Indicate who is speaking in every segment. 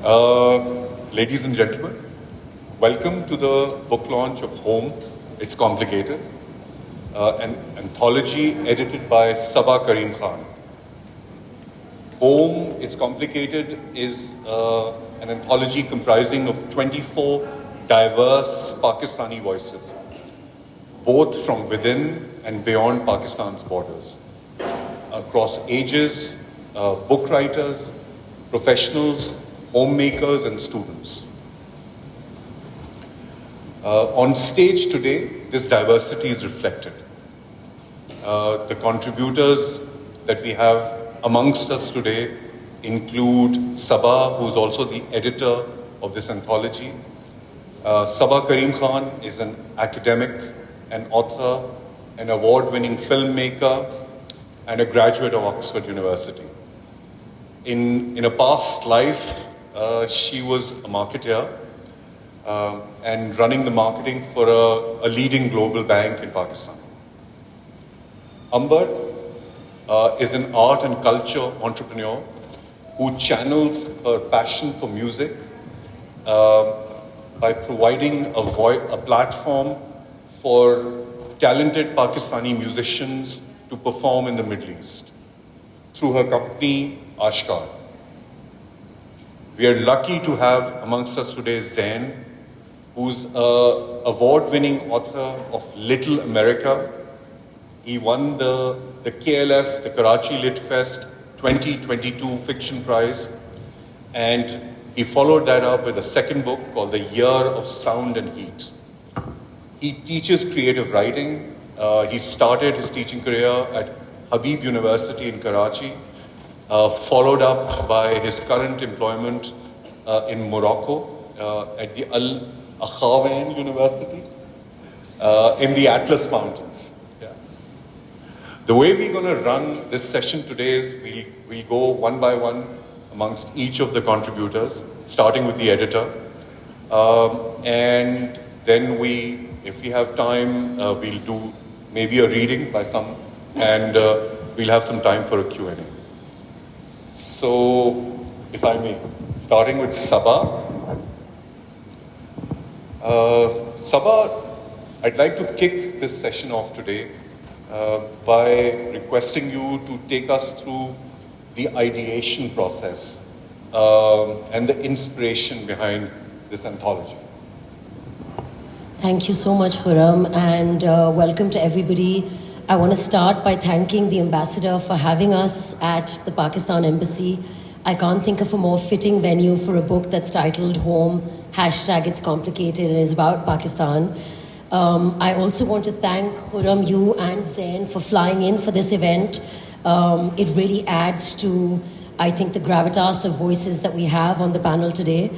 Speaker 1: Ladies and gentlemen, welcome to the book launch of Home, It's Complicated, an anthology edited by Sabah Karim Khan. Home, It's Complicated is an anthology comprising of 24 diverse Pakistani voices, both from within and beyond Pakistan's borders, across ages, book writers, professionals, homemakers and students. On stage today, this diversity is reflected. The contributors that we have amongst us today include Sabah, who's also the editor of this anthology. Sabah Karim Khan is an academic, an author, an award-winning filmmaker, and a graduate of Oxford University. In a past life, she was a marketer and running the marketing for a leading global bank in Pakistan. Amber is an art and culture entrepreneur who channels her passion for music by providing a platform for talented Pakistani musicians to perform in the Middle East through her company, Ashkar. We are lucky to have amongst us today Zain, who's an award-winning author of Little America. He won the KLF, the Karachi Lit Fest 2022 Fiction Prize, and he followed that up with a second book called The Year of Sound and Heat. He teaches creative writing. He started his teaching career at Habib University in Karachi, followed up by his current employment in Morocco at the Al Akhawain University in the Atlas Mountains. Yeah. The way we're going to run this session today is we'll go one by one amongst each of the contributors, starting with the editor. And then if we have time, we'll do maybe a reading by some, and we'll have some time for a Q&A. So, if I may, starting with Sabah. Sabah, I'd like to kick this session off today by requesting you to take us through the ideation process and the inspiration behind this anthology.
Speaker 2: Thank you so much, Khurram, and welcome to everybody. I want to start by thanking the ambassador for having us at the Pakistan Embassy. I can't think of a more fitting venue for a book that's titled Home, #It's Complicated, and is about Pakistan. I also want to thank Khurram, you and Zain for flying in for this event. It really adds to, I think, the gravitas of voices that we have on the panel today.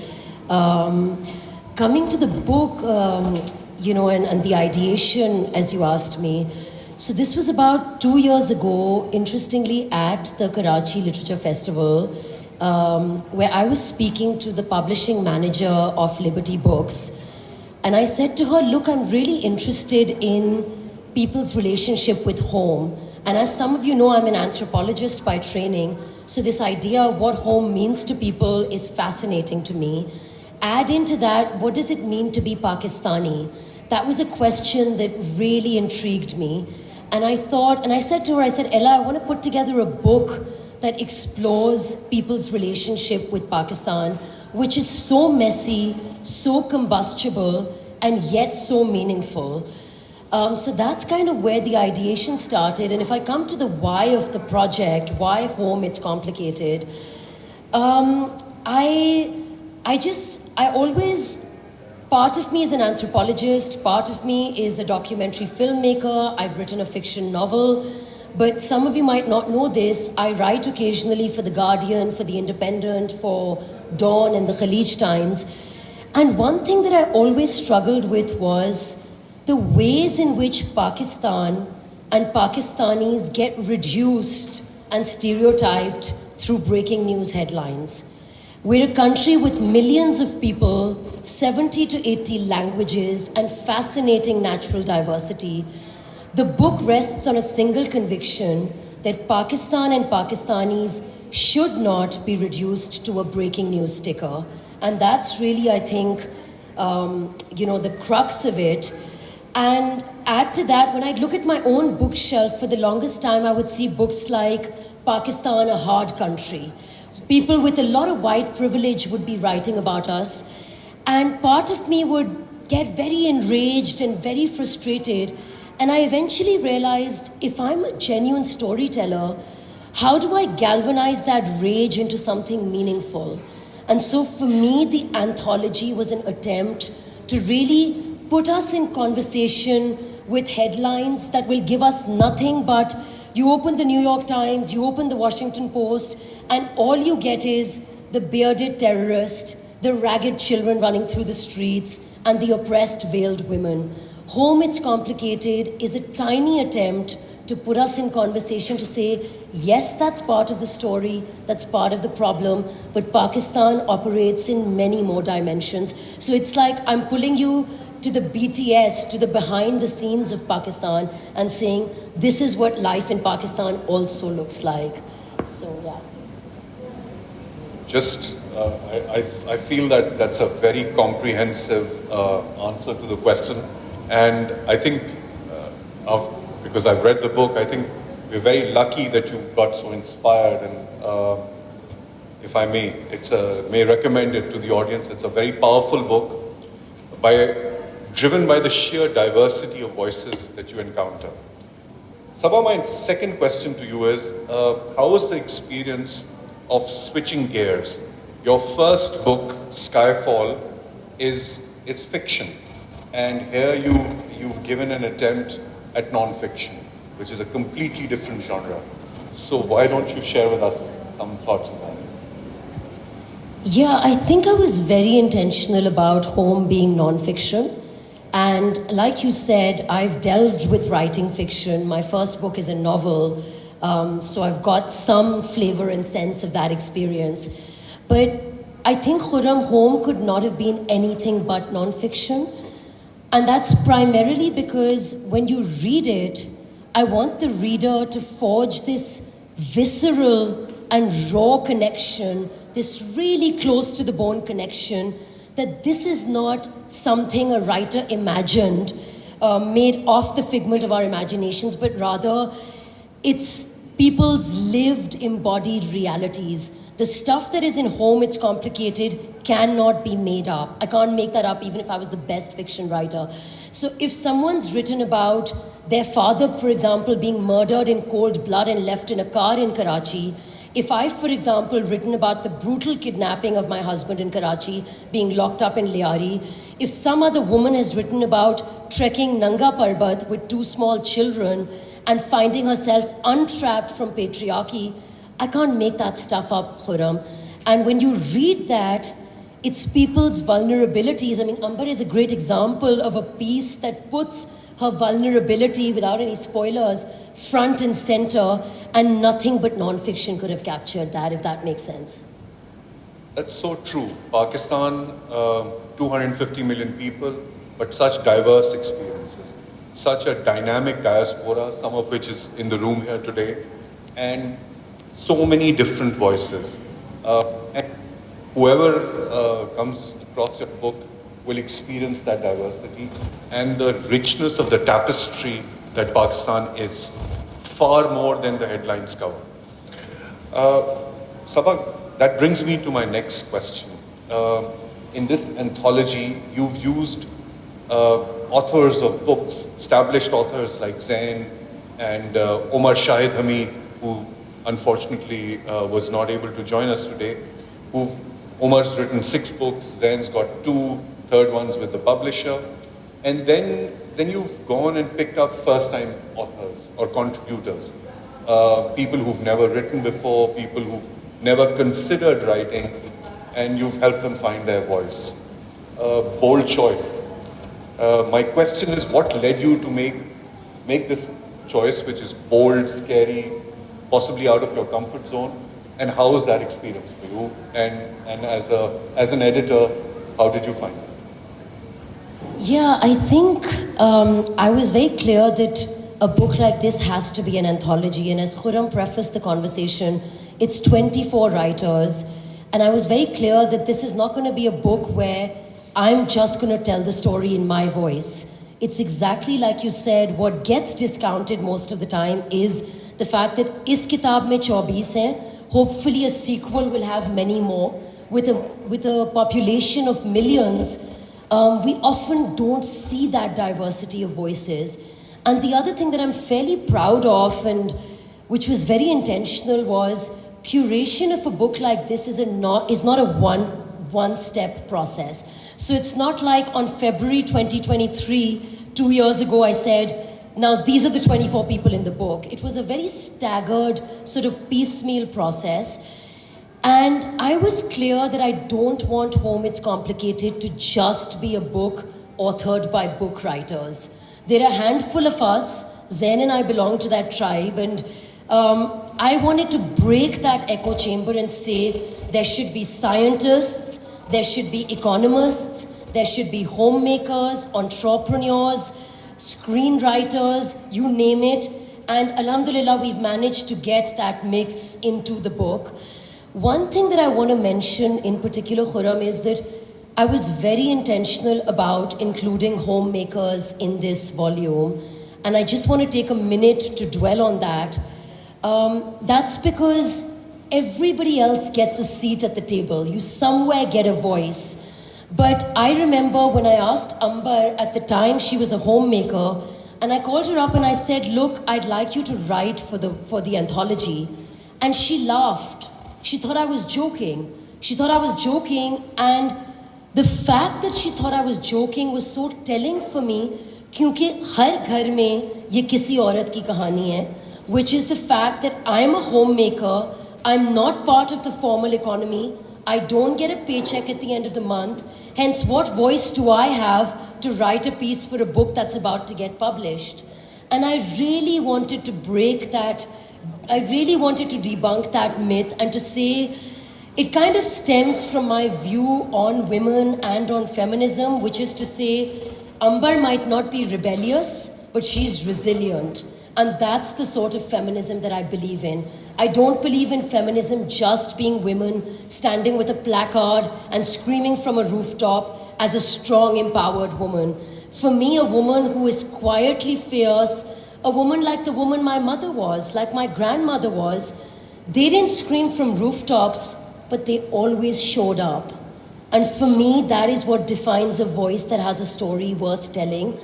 Speaker 2: Coming to the book, and the ideation, as you asked me. So this was about 2 years ago, interestingly, at the Karachi Literature Festival, where I was speaking to the publishing manager of Liberty Books. And I said to her, look, I'm really interested in people's relationship with home. And as some of you know, I'm an anthropologist by training. So this idea of what home means to people is fascinating to me. Add into that, what does it mean to be Pakistani? That was a question that really intrigued me. And I said to her, Ella, I want to put together a book that explores people's relationship with Pakistan, which is so messy, so combustible, and yet so meaningful. So that's kind of where the ideation started. And if I come to the why of the project, why Home, It's Complicated, part of me is an anthropologist, part of me is a documentary filmmaker. I've written a fiction novel, but some of you might not know this. I write occasionally for The Guardian, for The Independent, for Dawn and the Khalij Times. And one thing that I always struggled with was the ways in which Pakistan and Pakistanis get reduced and stereotyped through breaking news headlines. We're a country with millions of people, 70 to 80 languages, and fascinating natural diversity. The book rests on a single conviction that Pakistan and Pakistanis should not be reduced to a breaking news sticker. And that's really, I think, the crux of it. And add to that, when I look at my own bookshelf, for the longest time, I would see books like Pakistan, a Hard Country. People with a lot of white privilege would be writing about us. And part of me would get very enraged and very frustrated. And I eventually realized, if I'm a genuine storyteller, how do I galvanize that rage into something meaningful? And so for me, the anthology was an attempt to really put us in conversation with headlines that will give us nothing but you open the New York Times, you open the Washington Post, and all you get is the bearded terrorist, the ragged children running through the streets, and the oppressed veiled women. Home, It's Complicated is a tiny attempt to put us in conversation to say, yes, that's part of the story, that's part of the problem, but Pakistan operates in many more dimensions. So it's like I'm pulling you to the BTS, to the behind the scenes of Pakistan, and saying, this is what life in Pakistan also looks like. So, yeah.
Speaker 1: I feel that that's a very comprehensive answer to the question. And I think, because I've read the book, I think we're very lucky that you got so inspired. And if I may recommend it to the audience. It's a very powerful book, driven by the sheer diversity of voices that you encounter. Sabha, my second question to you is, how was the experience of switching gears? Your first book, Skyfall, is fiction. And here you've given an attempt at non-fiction, which is a completely different genre. So why don't you share with us some thoughts on that?
Speaker 2: Yeah, I think I was very intentional about Home being non-fiction. And like you said, I've delved with writing fiction. My first book is a novel, so I've got some flavor and sense of that experience. But I think Khurram, Home could not have been anything but non-fiction. And that's primarily because when you read it, I want the reader to forge this visceral and raw connection, this really close to the bone connection, that this is not something a writer imagined, made off the figment of our imaginations, but rather it's people's lived, embodied realities. The stuff that is in Home, It's Complicated, cannot be made up. I can't make that up even if I was the best fiction writer. So if someone's written about their father, for example, being murdered in cold blood and left in a car in Karachi, if I, for example, written about the brutal kidnapping of my husband in Karachi, being locked up in Liari, if some other woman has written about trekking Nanga Parbat with 2 small children and finding herself untrapped from patriarchy, I can't make that stuff up, Khurram. And when you read that, it's people's vulnerabilities. I mean, Amber is a great example of a piece that puts her vulnerability, without any spoilers, front and center, and nothing but non-fiction could have captured that, if that makes sense.
Speaker 1: That's so true. Pakistan, 250 million people, but such diverse experiences, such a dynamic diaspora, some of which is in the room here today, and so many different voices. And whoever comes across your book will experience that diversity and the richness of the tapestry that Pakistan is, far more than the headlines cover. Sabha, that brings me to my next question. In this anthology, you've used authors of books, established authors like Zain and Omar Shahid Hamid, who unfortunately was not able to join us today. Omar's written 6 books, Zain's got 2 third ones with the publisher. And then you've gone and picked up first-time authors or contributors, people who've never written before, people who've never considered writing, and you've helped them find their voice. Bold choice. My question is, what led you to make this choice, which is bold, scary, possibly out of your comfort zone, and how was that experience for you? And as an editor, how did you find it?
Speaker 2: Yeah, I think I was very clear that a book like this has to be an anthology. And as Khurram prefaced the conversation, It's 24 writers. And I was very clear that this is not going to be a book where I'm just going to tell the story in my voice. It's exactly like you said, what gets discounted most of the time is the fact that is kitab mein 24 hain. Hopefully a sequel will have many more. With a population of millions, we often don't see that diversity of voices. And the other thing that I'm fairly proud of, and which was very intentional, was curation of a book like this is not a one-step process. So it's not like on February 2023, 2 years ago, I said, now these are the 24 people in the book. It was a very staggered, sort of piecemeal process. And I was clear that I don't want Home It's Complicated to just be a book authored by book writers. There are a handful of us, Zain and I belong to that tribe, and I wanted to break that echo chamber and say there should be scientists, there should be economists, there should be homemakers, entrepreneurs, screenwriters, you name it. And alhamdulillah, we've managed to get that mix into the book. One thing that I want to mention in particular, Khurram, is that I was very intentional about including homemakers in this volume. And I just want to take a minute to dwell on that. That's because everybody else gets a seat at the table. You somewhere get a voice. But I remember when I asked Ambar, at the time she was a homemaker, and I called her up and I said, look, I'd like you to write for the anthology. And she laughed. She thought I was joking. And the fact that she thought I was joking was so telling for me, क्योंकि हर घर में ये किसी औरत की कहानी है, which is the fact that I'm a homemaker, I'm not part of the formal economy, I don't get a paycheck at the end of the month, hence what voice do I have to write a piece for a book that's about to get published? And I really wanted to break that, I really wanted to debunk that myth and to say, it kind of stems from my view on women and on feminism, which is to say, Ambar might not be rebellious, but she's resilient. And that's the sort of feminism that I believe in. I don't believe in feminism just being women standing with a placard and screaming from a rooftop as a strong, empowered woman. For me, a woman who is quietly fierce, a woman like the woman my mother was, like my grandmother was, they didn't scream from rooftops, but they always showed up. And for me, that is what defines a voice that has a story worth telling.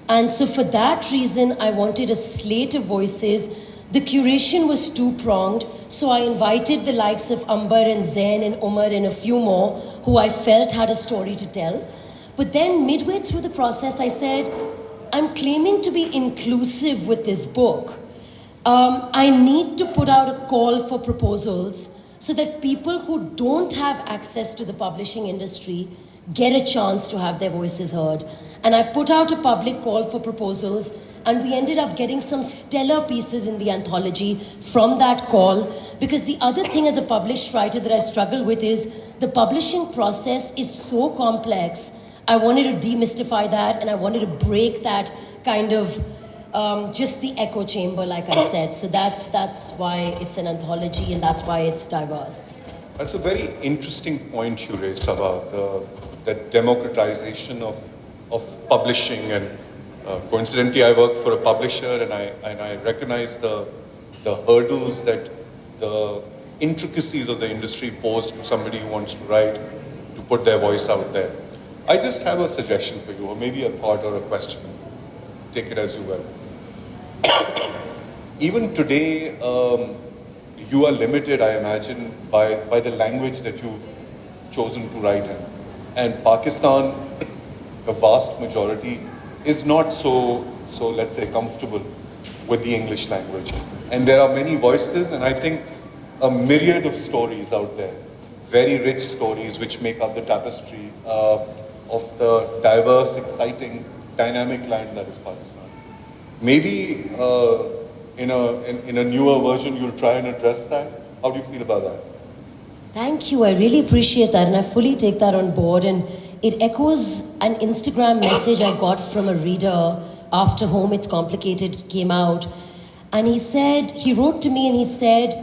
Speaker 2: And so for that reason, I wanted a slate of voices. The curation was two-pronged, so I invited the likes of Ambar and Zain and Umar and a few more who I felt had a story to tell. But then midway through the process, I said, I'm claiming to be inclusive with this book. I need to put out a call for proposals so that people who don't have access to the publishing industry get a chance to have their voices heard. And I put out a public call for proposals, and we ended up getting some stellar pieces in the anthology from that call, because the other thing as a published writer that I struggle with is the publishing process is so complex. I wanted to demystify that, and I wanted to break that kind of just the echo chamber, like I said. So that's why it's an anthology, and that's why it's diverse.
Speaker 1: That's a very interesting point you raise about the democratization of publishing. And coincidentally, I work for a publisher, and I recognize the hurdles that the intricacies of the industry pose to somebody who wants to write, to put their voice out there. I just have a suggestion for you, or maybe a thought or a question. Take it as you will. Even today, you are limited, I imagine, by the language that you've chosen to write in. And Pakistan, the vast majority, is not so let's say, comfortable with the English language. And there are many voices, and I think a myriad of stories out there, very rich stories which make up the tapestry of the diverse, exciting, dynamic land that is Pakistan. Maybe in a newer version, you'll try and address that. How do you feel about that?
Speaker 2: Thank you. I really appreciate that, and I fully take that on board. And it echoes an Instagram message I got from a reader after Home It's Complicated came out. And he wrote to me and he said,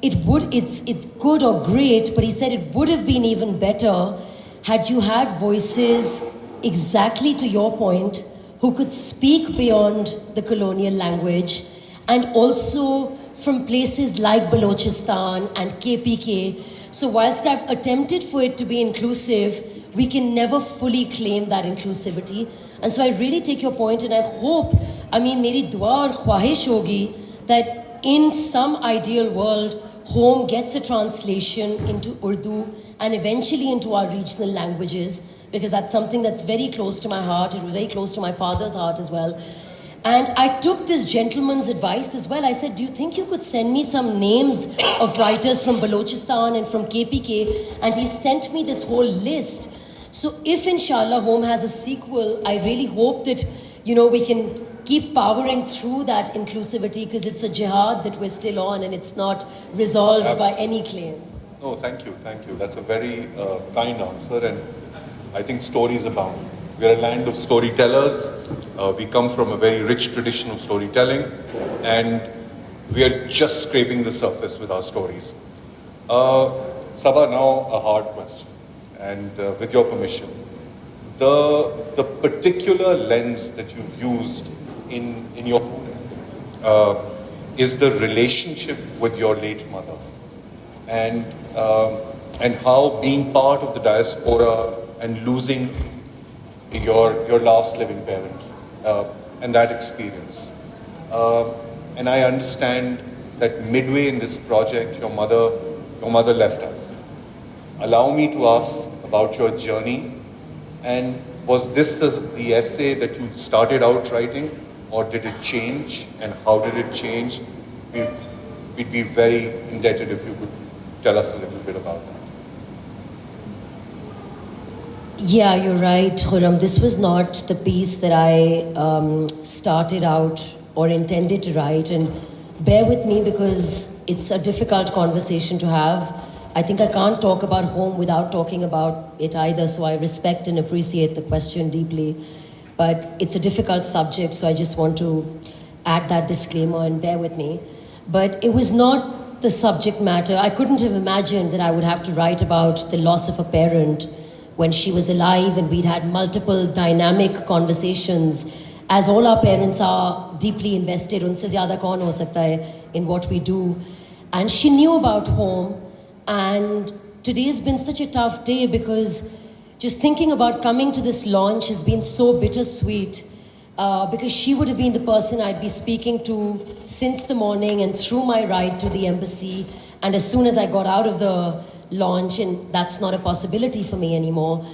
Speaker 2: it's good or great, but he said it would have been even better had you had voices, exactly to your point, who could speak beyond the colonial language, and also from places like Balochistan and KPK. So whilst I've attempted for it to be inclusive, we can never fully claim that inclusivity. And so I really take your point, and I hope, meri dua aur khwahish hogi that in some ideal world, Home gets a translation into Urdu and eventually into our regional languages, because that's something that's very close to my heart. It was very close to my father's heart as well. And I took this gentleman's advice as well. I said, do you think you could send me some names of writers from Balochistan and from KPK? And he sent me this whole list. So if inshallah Home has a sequel, I really hope that, we can keep powering through that inclusivity, because it's a jihad that we're still on and it's not resolved by any claim.
Speaker 1: No, thank you. That's a very kind answer, and I think stories abound. We're a land of storytellers. We come from a very rich tradition of storytelling, and we are just scraping the surface with our stories. Sabah, now a hard question, and with your permission. The particular lens that you've used in your essay is the relationship with your late mother, and how being part of the diaspora and losing your last living parent and that experience. And I understand that midway in this project, your mother left us. Allow me to ask about your journey, and was this the essay that you started out writing, or did it change, and how did it change? We'd be very indebted if you could tell us a little bit about that.
Speaker 2: Yeah, you're right, Khurram. This was not the piece that I started out or intended to write, and bear with me because it's a difficult conversation to have. I think I can't talk about Home without talking about it either, so I respect and appreciate the question deeply. But it's a difficult subject, so I just want to add that disclaimer and bear with me. But it was not the subject matter. I couldn't have imagined that I would have to write about the loss of a parent when she was alive, and we'd had multiple dynamic conversations, as all our parents are deeply invested unse zyada kaun ho sakta hai in what we do. And she knew about Home, and today's been such a tough day because just thinking about coming to this launch has been so bittersweet, because she would have been the person I'd be speaking to since the morning and through my ride to the embassy, and as soon as I got out of the launch, and that's not a possibility for me anymore.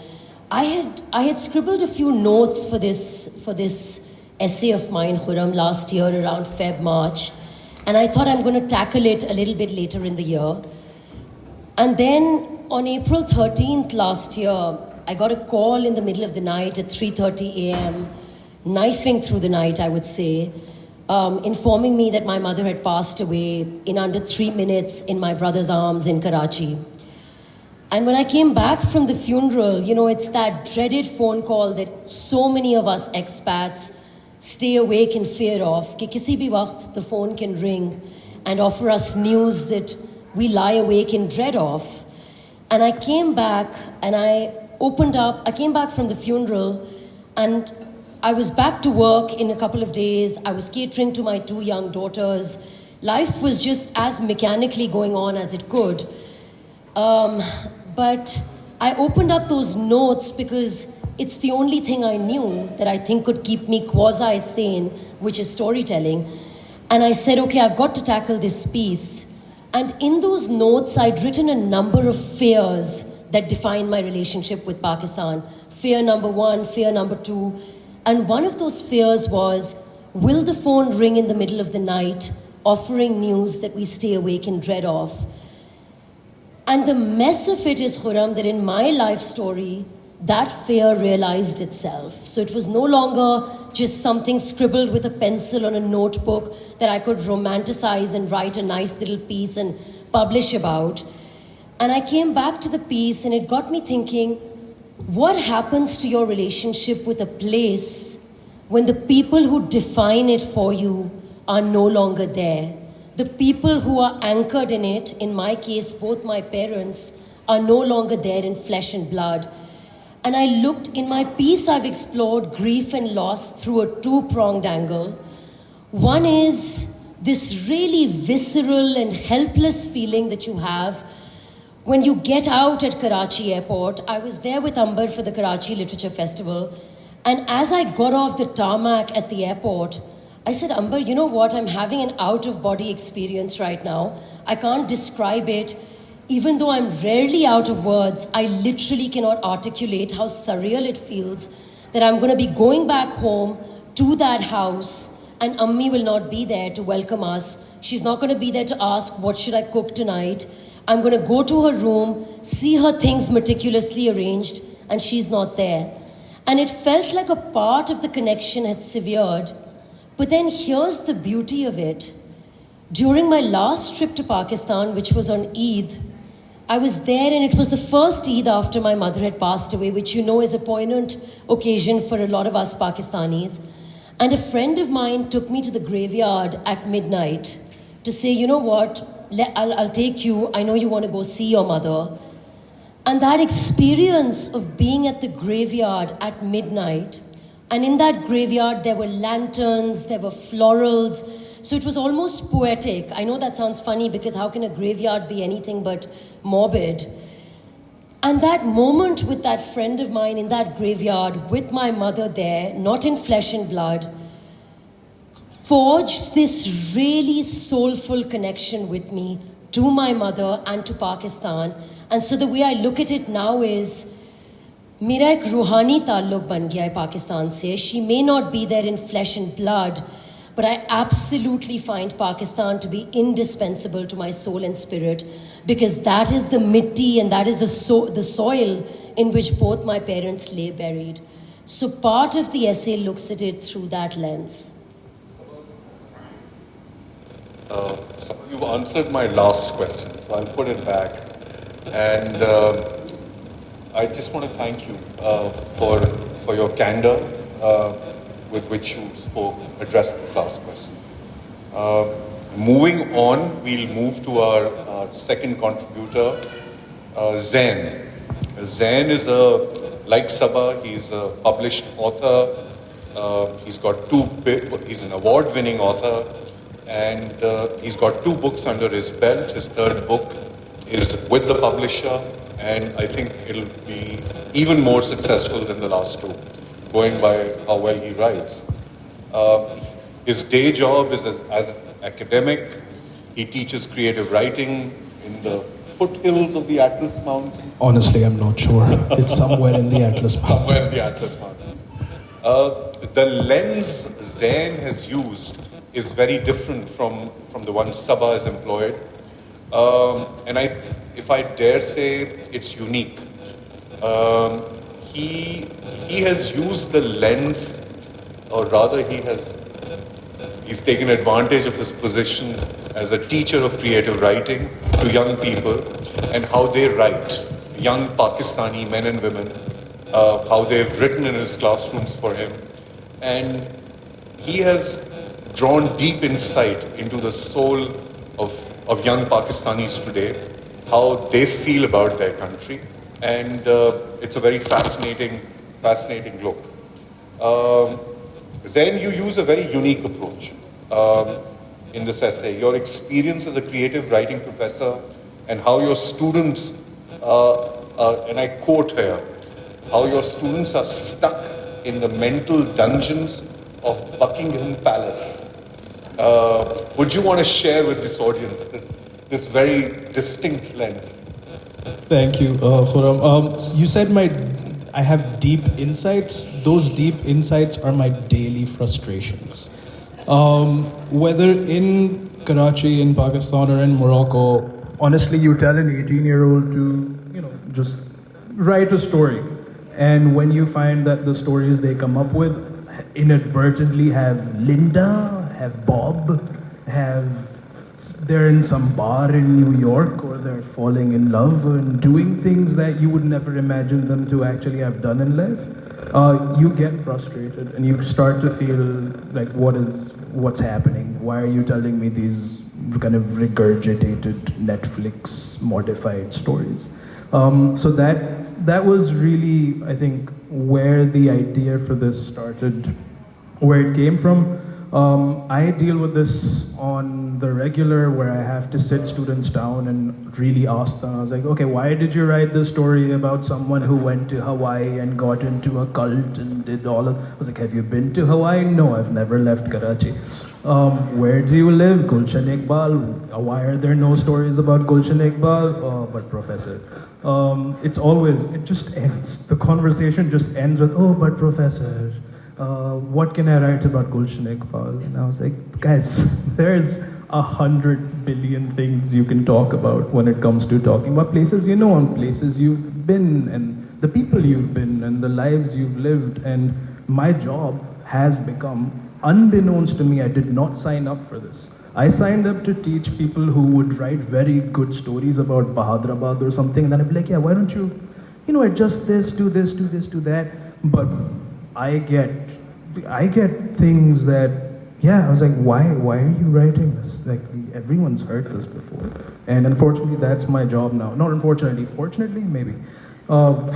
Speaker 2: I had scribbled a few notes for this essay of mine, Khurram, last year around March, and I thought I'm going to tackle it a little bit later in the year. And then on April 13th last year, I got a call in the middle of the night at 3:30 a.m., knifing through the night, I would say, informing me that my mother had passed away in under 3 minutes in my brother's arms in Karachi. And when I came back from the funeral, it's that dreaded phone call that so many of us expats stay awake in fear of. Ki kisi bhi waqt the phone can ring and offer us news that we lie awake in dread of. And I came back and I came back from the funeral, and I was back to work in a couple of days. I was catering to my 2 young daughters. Life was just as mechanically going on as it could. But I opened up those notes because it's the only thing I knew that I think could keep me quasi-sane, which is storytelling. And I said, okay, I've got to tackle this piece. And in those notes, I'd written a number of fears that define my relationship with Pakistan. Fear number 1, fear number 2. And one of those fears was, will the phone ring in the middle of the night, offering news that we stay awake in dread of? And the mess of it is, Khurram, that in my life story, that fear realized itself. So it was no longer just something scribbled with a pencil on a notebook that I could romanticize and write a nice little piece and publish about. And I came back to the piece, and it got me thinking, what happens to your relationship with a place when the people who define it for you are no longer there? The people who are anchored in it, in my case, both my parents, are no longer there in flesh and blood. And I looked, in my piece, I've explored grief and loss through a two-pronged angle. One is this really visceral and helpless feeling that you have when you get out at Karachi airport. I was there with Amber for the Karachi Literature Festival, and as I got off the tarmac at the airport, I said, Amber, you know what? I'm having an out-of-body experience right now. I can't describe it. Even though I'm rarely out of words, I literally cannot articulate how surreal it feels that I'm going to be going back home to that house, and Ammi will not be there to welcome us. She's not going to be there to ask, what should I cook tonight? I'm going to go to her room, see her things meticulously arranged, and she's not there. And it felt like a part of the connection had severed. But then here's the beauty of it. During my last trip to Pakistan, which was on Eid, I was there, and it was the first Eid after my mother had passed away, which you know is a poignant occasion for a lot of us Pakistanis. And a friend of mine took me to the graveyard at midnight to say, you know what, I'll take you. I know you want to go see your mother. And that experience of being at the graveyard at midnight, and in that graveyard there were lanterns, there were florals, so it was almost poetic. I know that sounds funny because how can a graveyard be anything but morbid? And that moment with that friend of mine in that graveyard with my mother there, not in flesh and blood, forged this really soulful connection with me to my mother and to Pakistan. And so the way I look at it now is, मेरा एक रूहानी ताल्लुक बन गया है पाकिस्तान से. She may not be there in flesh and blood, but I absolutely find Pakistan to be indispensable to my soul and spirit, because that is the mitti and that is the soil in which both my parents lay buried. So part of the essay looks at it through that lens.
Speaker 1: So you've answered my last question, so I'll put it back. And I just want to thank you for your candor with which you addressed this last question. Moving on, we'll move to our second contributor, Zain. Zain is like Sabah, he's a published author. He's an award-winning author, and he's got 2 books under his belt. His 3rd book is with the publisher, and I think it'll be even more successful than the last 2, going by how well he writes. His day job is as an academic. He teaches creative writing in the foothills of the Atlas Mountains.
Speaker 3: Honestly, I'm not sure. It's somewhere in the Atlas Mountains.
Speaker 1: Somewhere in the Atlas Mountains. The lens Zain has used is very different from the one Sabah has employed. And if I dare say, it's unique. He has used the lens, or rather he's taken advantage of his position as a teacher of creative writing to young people and how they write, young Pakistani men and women, how they've written in his classrooms for him. And he has drawn deep insight into the soul of young Pakistanis today, how they feel about their country. And it's a very fascinating look. Zain, you use a very unique approach in this essay. Your experience as a creative writing professor and how your students, and I quote here, how your students are stuck in the mental dungeons of Buckingham Palace. Would you want to share with this audience this very distinct lens?
Speaker 3: Thank you, Khurram. You said I have deep insights. Those deep insights are my daily frustrations. Whether in Karachi, in Pakistan, or in Morocco, honestly, you tell an 18-year-old to, just write a story. And when you find that the stories they come up with inadvertently have Linda, have Bob, they're in some bar in New York, or they're falling in love and doing things that you would never imagine them to actually have done in life, you get frustrated and you start to feel like, what's happening? Why are you telling me these kind of regurgitated Netflix modified stories. So that was really, I think, where the idea for this started, where it came from. I deal with this on the regular, where I have to sit students down and really ask them. I was like, okay, why did you write this story about someone who went to Hawaii and got into a cult and did all of... I was like, have you been to Hawaii? No, I've never left Karachi. Where do you live? Gulshan Iqbal. Why are there no stories about Gulshan Iqbal? Oh, but professor. It's always, it just ends. The conversation just ends with, oh, but professor. What can I write about Gulshan Iqbal? And I was like, guys, there's 100 billion things you can talk about when it comes to talking about places you know and places you've been and the people you've been and the lives you've lived. And my job has become, unbeknownst to me, I did not sign up for this. I signed up to teach people who would write very good stories about Bahadrabad or something, and then I'd be like, yeah, why don't you adjust this, do this, do this, do that. But I get things that, yeah, I was like, why are you writing this? Like, everyone's heard this before. And unfortunately, that's my job now. Not unfortunately, fortunately, maybe. I'm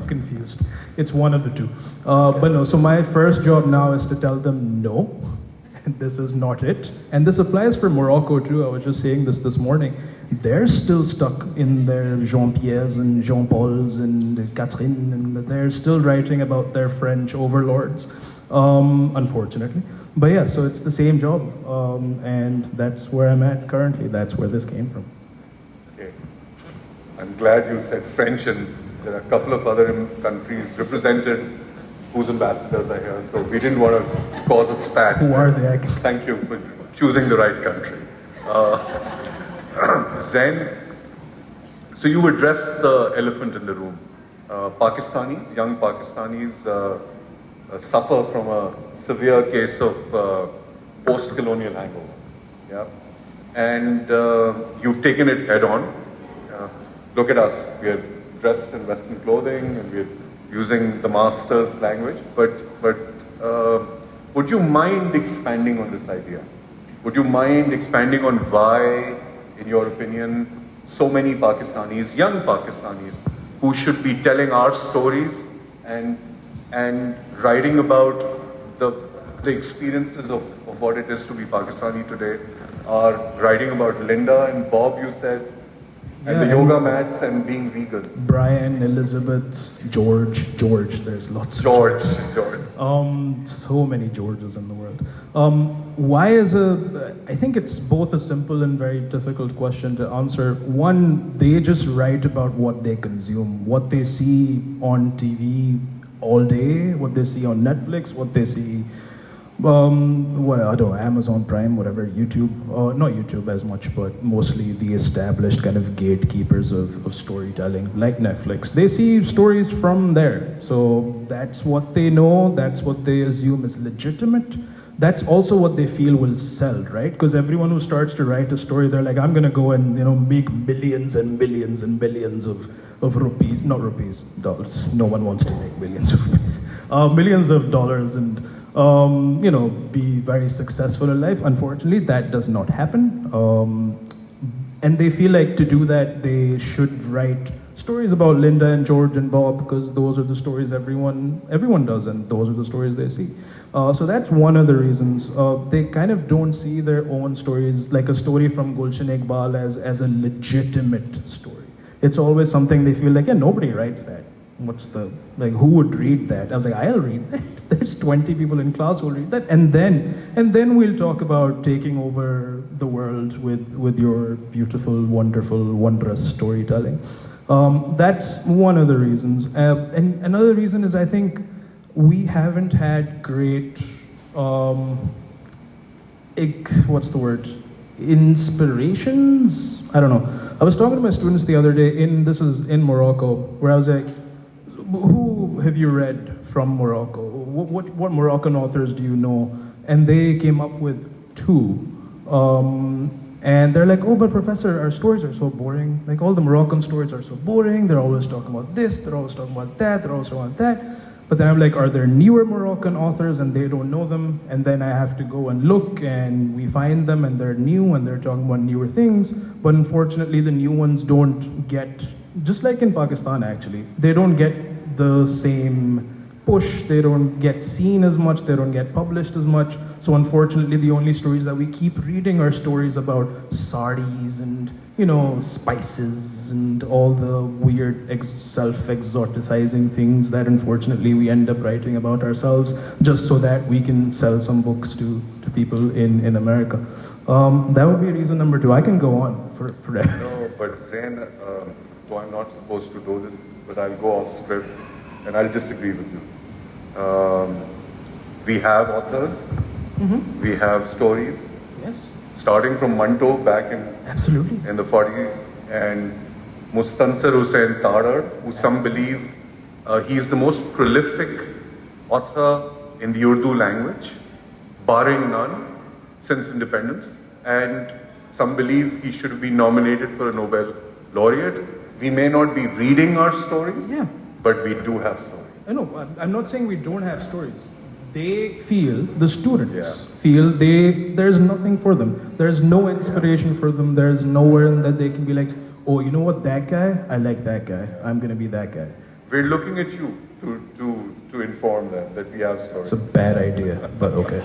Speaker 3: confused. It's one of the two. But no, so my first job now is to tell them no, this is not it. And this applies for Morocco too. I was just saying this morning. They're still stuck in their Jean-Pierre's and Jean-Paul's and Catherine, and they're still writing about their French overlords, unfortunately. But yeah, so it's the same job, and that's where I'm at currently. That's where this came from.
Speaker 1: Okay. I'm glad you said French, and there are a couple of other countries represented whose ambassadors are here, so we didn't want to cause a spat.
Speaker 3: Who are they?
Speaker 1: Thank you for choosing the right country. Zain, so you address the elephant in the room. Pakistanis, young Pakistanis suffer from a severe case of post-colonial hangover. Yeah? And you've taken it head on. Look at us, we are dressed in Western clothing and we're using the master's language, but would you mind expanding on this idea? Would you mind expanding on why, in your opinion, so many Pakistanis, young Pakistanis, who should be telling our stories and writing about the experiences of what it is to be Pakistani today, are writing about Linda and Bob, you said, and the yoga mats and being vegan.
Speaker 3: Brian, Elizabeth, George, there's lots of
Speaker 1: George.
Speaker 3: So many Georges in the world. I think it's both a simple and very difficult question to answer. One, they just write about what they consume, what they see on TV all day, what they see on Netflix, what they see I don't know, Amazon Prime, whatever, YouTube, not YouTube as much, but mostly the established kind of gatekeepers of storytelling, like Netflix. They see stories from there. So that's what they know, that's what they assume is legitimate. That's also what they feel will sell, right? Because everyone who starts to write a story, they're like, I'm gonna go and make millions and millions and billions of rupees, not rupees, dollars. No one wants to make millions of rupees. Millions of dollars and be very successful in life. Unfortunately, that does not happen. And they feel like to do that, they should write stories about Linda and George and Bob, because those are the stories everyone does, and those are the stories they see. So that's one of the reasons. They kind of don't see their own stories, like a story from Gulshan Iqbal, as a legitimate story. It's always something they feel like, yeah, nobody writes that. Who would read that? I was like, I'll read that. There's 20 people in class who will read that. And then we'll talk about taking over the world with your beautiful, wonderful, wondrous storytelling. That's one of the reasons. And another reason is, I think we haven't had great, inspirations? I don't know. I was talking to my students the other day, this is in Morocco, where I was like, who have you read from Morocco? What Moroccan authors do you know? And they came up with two. And they're like, oh, but professor, our stories are so boring. Like, all the Moroccan stories are so boring. They're always talking about this, they're always talking about that, they're always talking about that. But then I'm like, are there newer Moroccan authors and they don't know them? And then I have to go and look and we find them and they're new and they're talking about newer things. But unfortunately, the new ones don't get, just like in Pakistan actually, they don't get the same push, they don't get seen as much, they don't get published as much. So unfortunately, the only stories that we keep reading are stories about saris and, you know, spices and all the weird self-exoticizing things that unfortunately we end up writing about ourselves just so that we can sell some books to people in America. That would be reason number 2. I can go on forever.
Speaker 1: No, but Zain, so I'm not supposed to do this, but I'll go off script and I'll disagree with you. We have authors, we have stories.
Speaker 3: Yes.
Speaker 1: Starting from Manto back in the 40s, and Mustansir Hussain Tarar, who some believe he's the most prolific author in the Urdu language, barring none, since independence. And some believe he should be nominated for a Nobel laureate. We may not be reading our stories, but we do have stories.
Speaker 3: I know, I'm not saying we don't have stories. They feel, the students feel there's nothing for them. There's no inspiration for them. There's nowhere that they can be like, oh, you know what, that guy, I like that guy. I'm going to be that guy.
Speaker 1: We're looking at you to inform them that we have stories.
Speaker 3: It's a bad idea, but okay.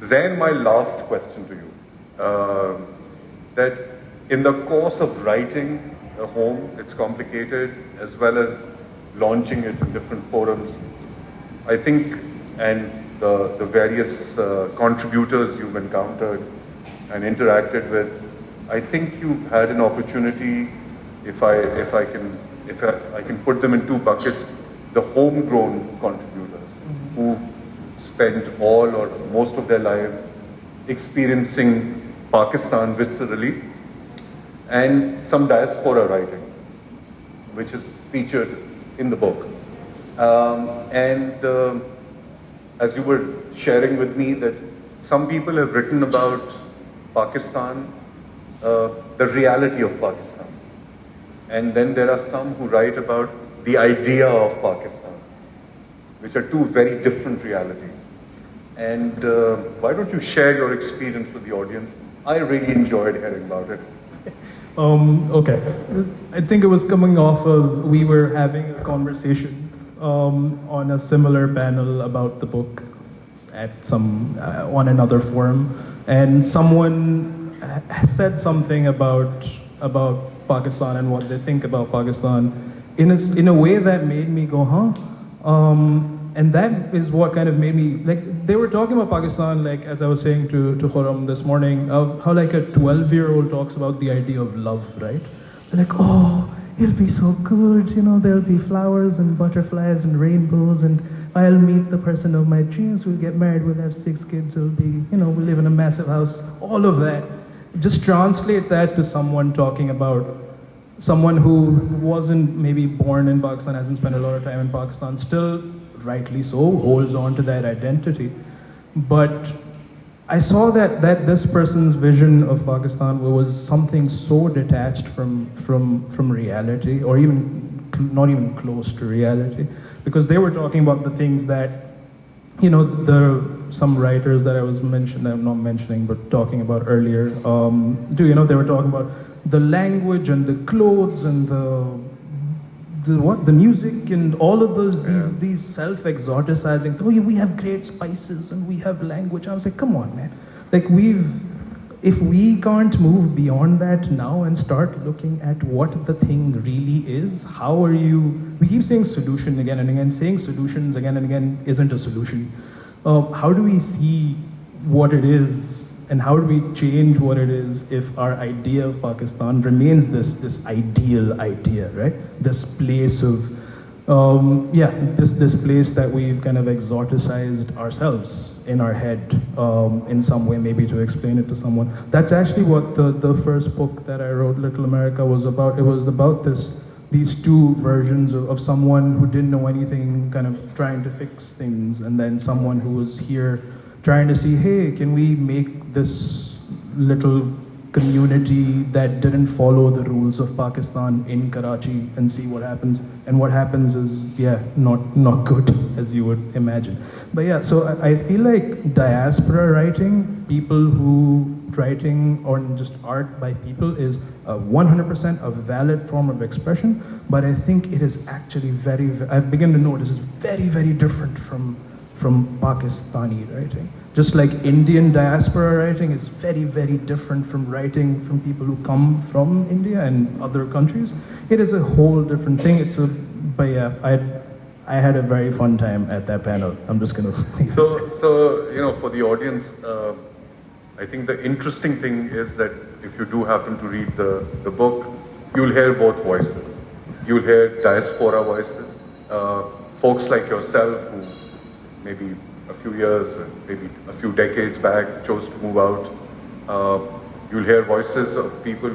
Speaker 1: Zain, my last question to you. That in the course of writing a home, it's complicated, as well as launching it in different forums. I think, and the various contributors you've encountered and interacted with, I think you've had an opportunity, if I can put them in 2 buckets, the homegrown contributors who spent all or most of their lives experiencing Pakistan viscerally, and some diaspora writing, which is featured in the book. As you were sharing with me that some people have written about Pakistan, the reality of Pakistan. And then there are some who write about the idea of Pakistan, which are 2 very different realities. And why don't you share your experience with the audience? I really enjoyed hearing about it.
Speaker 3: Okay. I think it was coming off of, we were having a conversation on a similar panel about the book at on another forum, and someone said something about Pakistan and what they think about Pakistan in a way that made me go, and that is what kind of made me, like, they were talking about Pakistan, like, as I was saying to Khurram this morning, of how like a 12-year-old talks about the idea of love, right? They're like, oh, it'll be so good, you know, there'll be flowers and butterflies and rainbows, and I'll meet the person of my dreams, we'll get married, we'll have 6 kids, it'll be, you know, we'll live in a massive house, all of that. Just translate that to someone talking about someone who wasn't maybe born in Pakistan, hasn't spent a lot of time in Pakistan, still, rightly so, holds on to that identity. But I saw that this person's vision of Pakistan was something so detached from reality, or even not even close to reality, because they were talking about the things that, you know, some writers that I was I'm not mentioning, but talking about earlier, you know, they were talking about the language and the clothes and the music and all of those, these self-exoticizing, oh yeah, we have great spices and we have language. I was like, come on, man. Like, if we can't move beyond that now and start looking at what the thing really is, we keep saying solution again and again, saying solutions again and again isn't a solution. How do we see what it is, and how do we change what it is if our idea of Pakistan remains this ideal idea, right? This place of, this place that we've kind of exoticized ourselves in our head in some way, maybe to explain it to someone. That's actually what the first book that I wrote, Little America, was about. It was about these 2 versions of someone who didn't know anything, kind of trying to fix things, and then someone who was here trying to see, hey, can we make this little community that didn't follow the rules of Pakistan in Karachi and see what happens. And what happens is, yeah, not good as you would imagine. But yeah, so I feel like diaspora writing, people who writing or just art by people is 100% a valid form of expression. But I think it is actually I've begun to notice it's very different from Pakistani writing. Just like Indian diaspora writing is very different from writing from people who come from India and other countries. It is a whole different thing. But yeah, I had a very fun time at that panel. I'm just gonna.
Speaker 1: So you know, for the audience, I think the interesting thing is that if you do happen to read the book, you'll hear both voices. You'll hear diaspora voices, folks like yourself who maybe a few years, maybe a few decades back chose to move out. You'll hear voices of people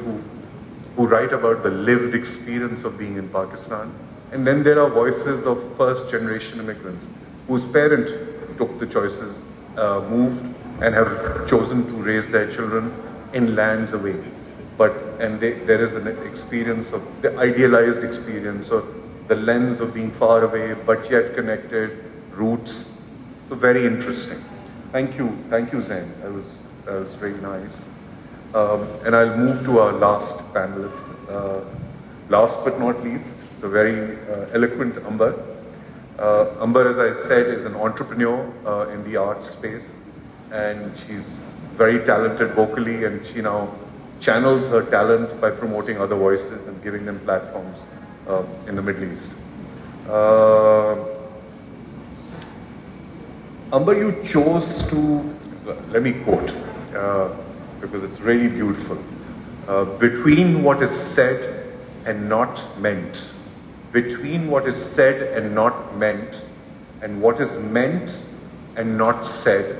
Speaker 1: who write about the lived experience of being in Pakistan. And then there are voices of first generation immigrants whose parent took the choices, moved and have chosen to raise their children in lands away. There is an experience of the idealized experience or the lens of being far away but yet connected, roots. So very interesting. Thank you, Zain. That was very nice. And I'll move to our last panelist. Last but not least, the very eloquent Amber. Amber, as I said, is an entrepreneur in the art space, and she's very talented vocally, and she now channels her talent by promoting other voices and giving them platforms in the Middle East. Amber, you chose to, let me quote, because it's really beautiful. Between what is said and not meant, between what is said and not meant, and what is meant and not said,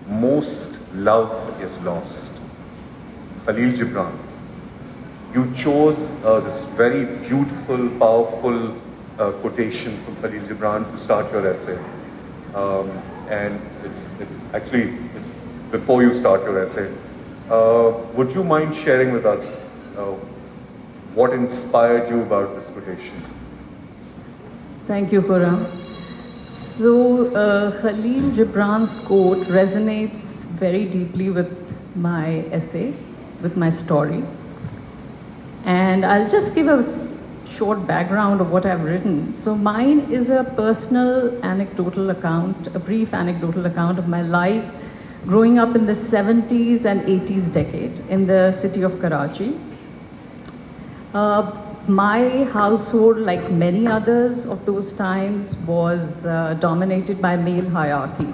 Speaker 1: most love is lost. Khalil Gibran. You chose this very beautiful, powerful quotation from Khalil Gibran to start your essay. And it's before you start your essay. Would you mind sharing with us what inspired you about this quotation?
Speaker 4: Thank you, Khurram. So, Khalil Gibran's quote resonates very deeply with my essay, with my story. And I'll just give a short background of what I've written. So mine is a personal anecdotal account, a brief anecdotal account of my life growing up in the 70s and 80s decade in the city of Karachi. My household, like many others of those times, was dominated by male hierarchy,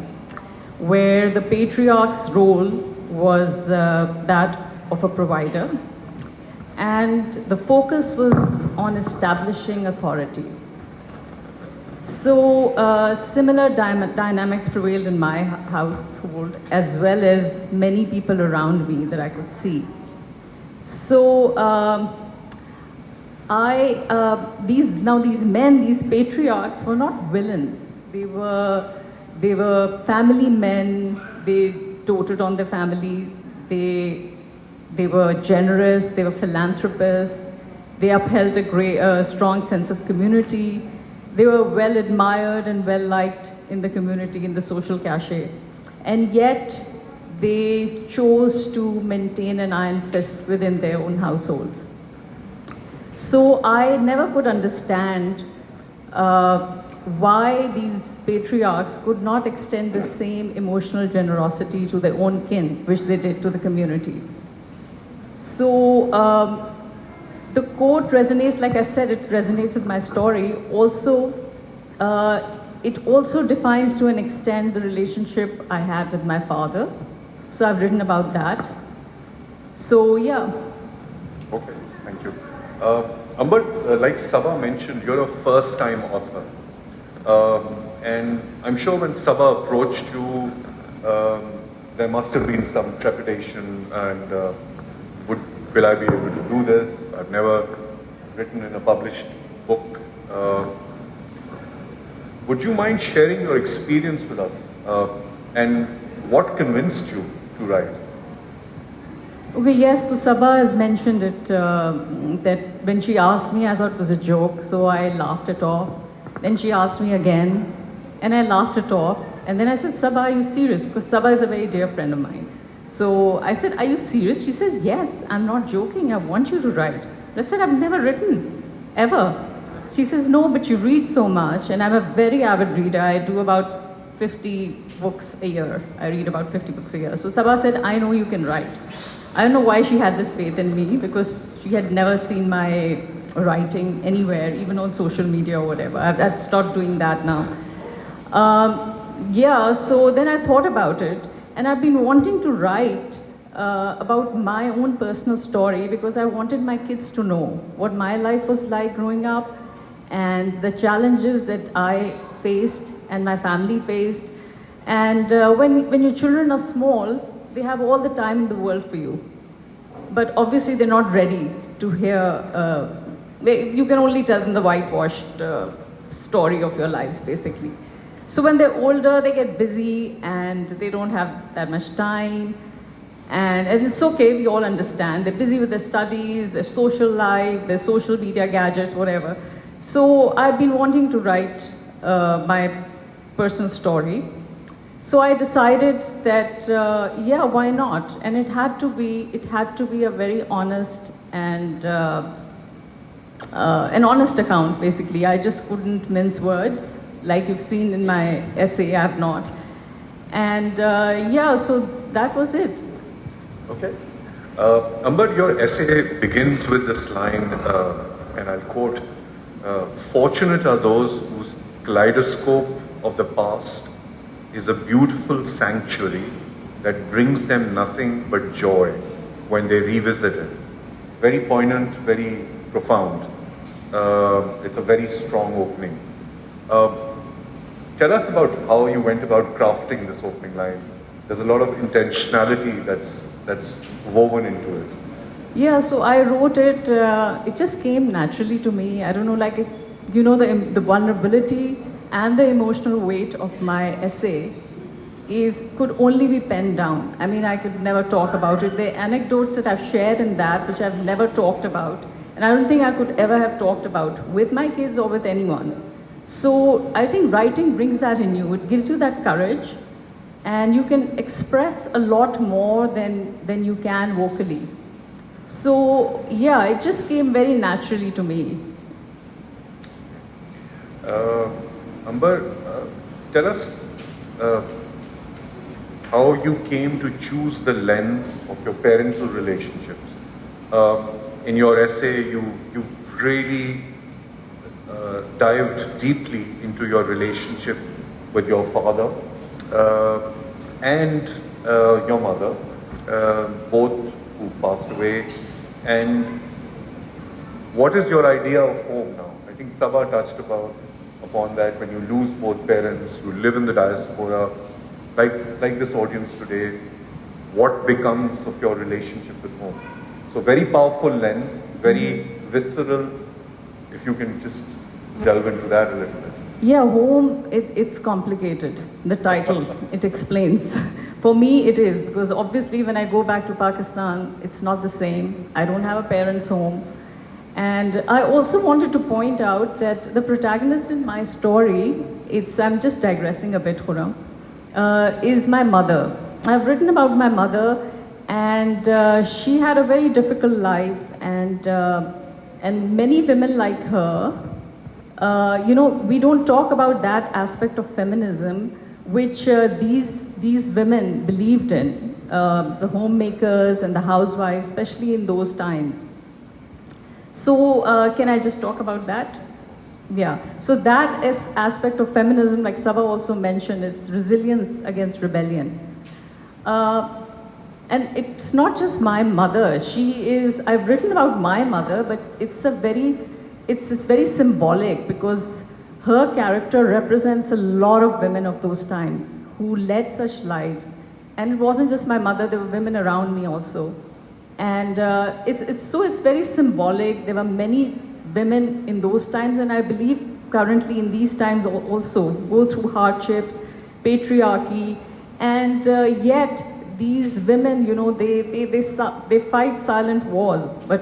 Speaker 4: where the patriarch's role was that of a provider, and the focus was on establishing authority. So similar dynamics prevailed in my household, as well as many people around me that I could see. So these men, these patriarchs, were not villains. They were family men. They doted on their families. They were generous. They were philanthropists. They upheld a strong sense of community. They were well admired and well liked in the community, in the social cachet. And yet, they chose to maintain an iron fist within their own households. So I never could understand why these patriarchs could not extend the same emotional generosity to their own kin, which they did to the community. So the quote resonates, like I said, it resonates with my story. Also, it also defines to an extent the relationship I had with my father. So I've written about that. So yeah.
Speaker 1: Okay, thank you. Amber, like Saba mentioned, you're a first-time author. And I'm sure when Saba approached you, there must have been some trepidation and will I be able to do this? I've never written in a published book. Would you mind sharing your experience with us and what convinced you to write?
Speaker 4: Okay, yes, so Sabah has mentioned it, that when she asked me, I thought it was a joke, so I laughed it off. Then she asked me again, and I laughed it off. And then I said, Sabah, are you serious? Because Sabah is a very dear friend of mine. So I said, are you serious? She says, yes, I'm not joking, I want you to write. I said, I've never written, ever. She says, no, but you read so much, and I'm a very avid reader. I do about 50 books a year. I read about 50 books a year. So Sabah said, I know you can write. I don't know why she had this faith in me, because she had never seen my writing anywhere, even on social media or whatever. I've stopped doing that now. Yeah, so then I thought about it, and I've been wanting to write about my own personal story, because I wanted my kids to know what my life was like growing up and the challenges that I faced and my family faced. And when your children are small, they have all the time in the world for you. But obviously they're not ready to hear, you can only tell them the whitewashed story of your lives, basically. So when they're older, they get busy and they don't have that much time. And it's okay, we all understand. They're busy with their studies, their social life, their social media gadgets, whatever. So I've been wanting to write my personal story. So I decided that, yeah, why not? And it had to be a very honest and an honest account, basically. I just couldn't mince words, like you've seen in my essay. I have not. And yeah, so that was it.
Speaker 1: Okay. Amber, your essay begins with this line, and I'll quote, fortunate are those whose kaleidoscope of the past is a beautiful sanctuary that brings them nothing but joy when they revisit it. Very poignant, very profound. It's a very strong opening. Tell us about how you went about crafting this opening line. There's a lot of intentionality that's woven into it.
Speaker 4: Yeah, so I wrote it, it just came naturally to me. I don't know, like, you know, the vulnerability and the emotional weight of my essay could only be penned down. I mean, I could never talk about it. The anecdotes that I've shared in that, which I've never talked about, and I don't think I could ever have talked about with my kids or with anyone. So I think writing brings that in you. It gives you that courage, and you can express a lot more than you can vocally. So yeah, it just came very naturally to me.
Speaker 1: Amber, tell us how you came to choose the lens of your parental relationships. In your essay, you really dived deeply into your relationship with your father and your mother, both who passed away. And what is your idea of home now? I think Sabah touched upon that. When you lose both parents, you live in the diaspora, like this audience today, what becomes of your relationship with home? So very powerful lens, very visceral. If you can just delve into that a little bit.
Speaker 4: Yeah, home, it's complicated. The title, it explains. For me, it is, because obviously when I go back to Pakistan, it's not the same. I don't have a parent's home. And I also wanted to point out that the protagonist in my story, I'm just digressing a bit, Khurram, is my mother. I've written about my mother, and she had a very difficult life, and many women like her, you know, we don't talk about that aspect of feminism which these women believed in, the homemakers and the housewives, especially in those times. So can I just talk about that? Yeah. So that is aspect of feminism, like Sabah also mentioned, is resilience against rebellion. And it's not just my mother. I've written about my mother, but it's very symbolic, because her character represents a lot of women of those times who led such lives. And it wasn't just my mother, there were women around me also. And it's very symbolic. There were many women in those times, and I believe currently in these times also go through hardships, patriarchy, and yet these women, you know, they fight silent wars, but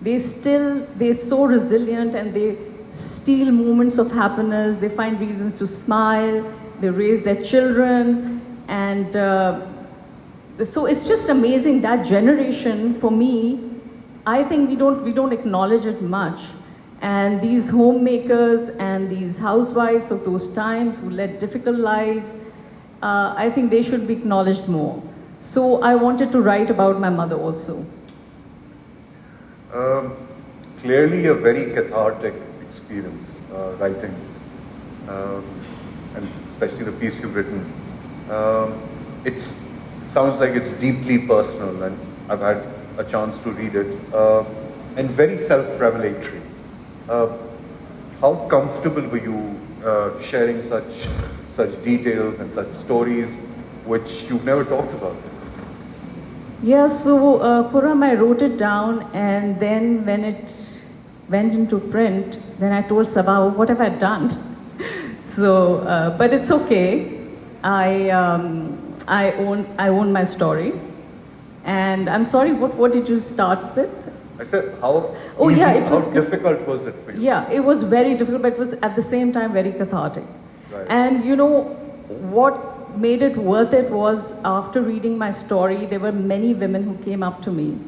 Speaker 4: they're so resilient, and they steal moments of happiness. They find reasons to smile. They raise their children, and so it's just amazing. That generation, for me, I think we don't acknowledge it much. And these homemakers and these housewives of those times who led difficult lives, I think they should be acknowledged more. So I wanted to write about my mother also.
Speaker 1: Clearly a very cathartic experience writing, and especially the piece you've written. It sounds like it's deeply personal, and I've had a chance to read it, and very self-revelatory. How comfortable were you sharing such details and such stories which you've never talked about?
Speaker 4: Yeah, so Khurram, I wrote it down, and then when it went into print, then I told Sabah, what have I done? So, but it's okay. I own my story. And I'm sorry, what did you start with?
Speaker 1: I said, how difficult was it for you?
Speaker 4: Yeah, it was very difficult, but it was at the same time very cathartic.
Speaker 1: Right.
Speaker 4: And you know, what made it worth it was, after reading my story, there were many women who came up to me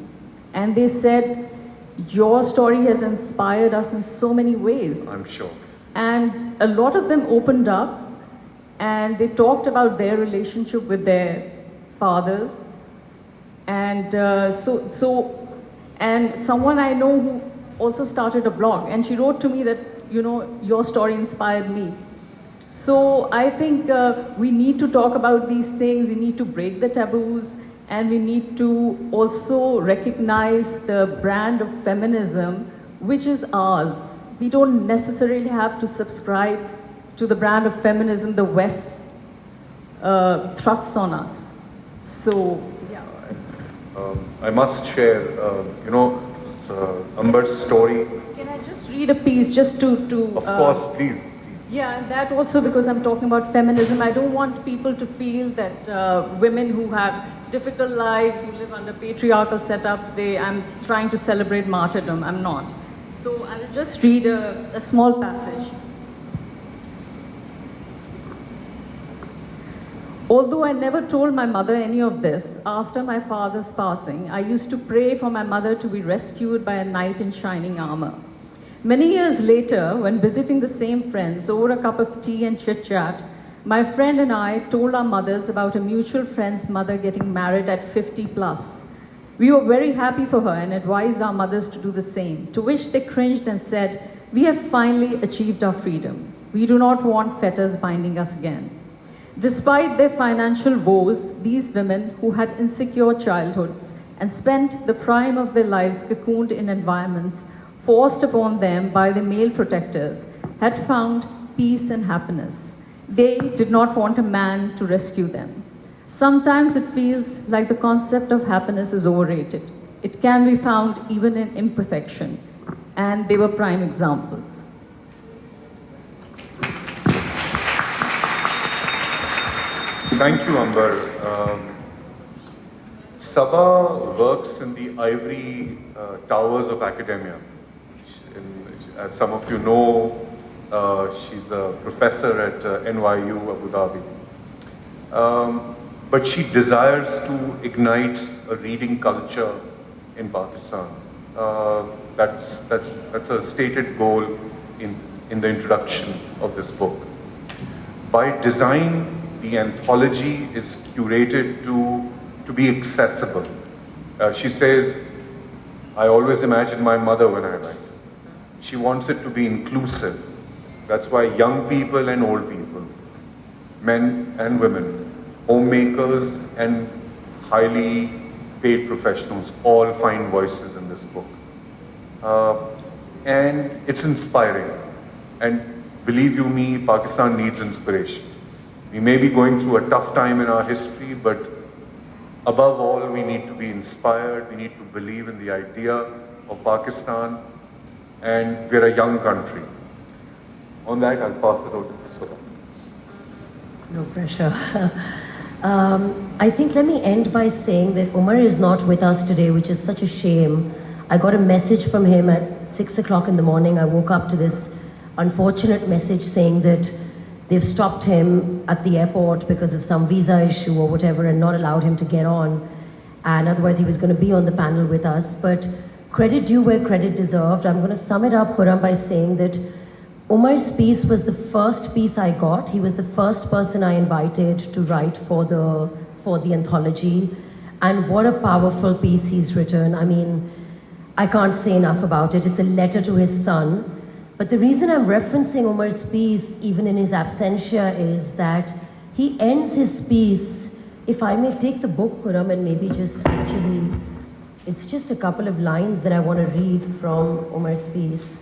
Speaker 4: and they said, your story has inspired us in so many ways.
Speaker 1: I'm sure.
Speaker 4: And a lot of them opened up and they talked about their relationship with their fathers. And and someone I know who also started a blog, and she wrote to me that, you know, your story inspired me. So I think we need to talk about these things, we need to break the taboos, and we need to also recognize the brand of feminism, which is ours. We don't necessarily have to subscribe to the brand of feminism the West thrusts on us. So, yeah.
Speaker 1: I must share, Amber's story.
Speaker 4: Can I just read a piece just to
Speaker 1: Of course, please.
Speaker 4: Yeah, and that also because I'm talking about feminism. I don't want people to feel that women who have difficult lives, who live under patriarchal setups, I'm trying to celebrate martyrdom. I'm not. So I'll just read a small passage. Although I never told my mother any of this, after my father's passing, I used to pray for my mother to be rescued by a knight in shining armor. Many years later, when visiting the same friends over a cup of tea and chit-chat, my friend and I told our mothers about a mutual friend's mother getting married at 50 plus. We were very happy for her and advised our mothers to do the same, to which they cringed and said, "We have finally achieved our freedom. We do not want fetters binding us again." Despite their financial woes, these women who had insecure childhoods and spent the prime of their lives cocooned in environments forced upon them by the male protectors had found peace and happiness. They did not want a man to rescue them. Sometimes it feels like the concept of happiness is overrated. It can be found even in imperfection, and they were prime examples.
Speaker 1: Thank you, Amber. Sabah works in the ivory towers of academia. As some of you know, she's a professor at NYU, Abu Dhabi. But she desires to ignite a reading culture in Pakistan. That's a stated goal in the introduction of this book. By design, the anthology is curated to be accessible. She says, I always imagine my mother when I write. She wants it to be inclusive. That's why young people and old people, men and women, homemakers and highly paid professionals all find voices in this book. And it's inspiring. And believe you me, Pakistan needs inspiration. We may be going through a tough time in our history, but above all, we need to be inspired. We need to believe in the idea of Pakistan, and we're a young country. On that, I'll pass it over to Sabah.
Speaker 2: No pressure. I think let me end by saying that Umar is not with us today, which is such a shame. I got a message from him at 6 o'clock in the morning. I woke up to this unfortunate message saying that they've stopped him at the airport because of some visa issue or whatever and not allowed him to get on. And otherwise he was going to be on the panel with us. But credit due where credit deserved. I'm going to sum it up, Khurram, by saying that Umar's piece was the first piece I got. He was the first person I invited to write for the anthology. And what a powerful piece he's written. I mean, I can't say enough about it. It's a letter to his son. But the reason I'm referencing Umar's piece, even in his absentia, is that he ends his piece, if I may take the book, Khurram, and maybe just actually, it's just a couple of lines that I want to read from Umar's piece.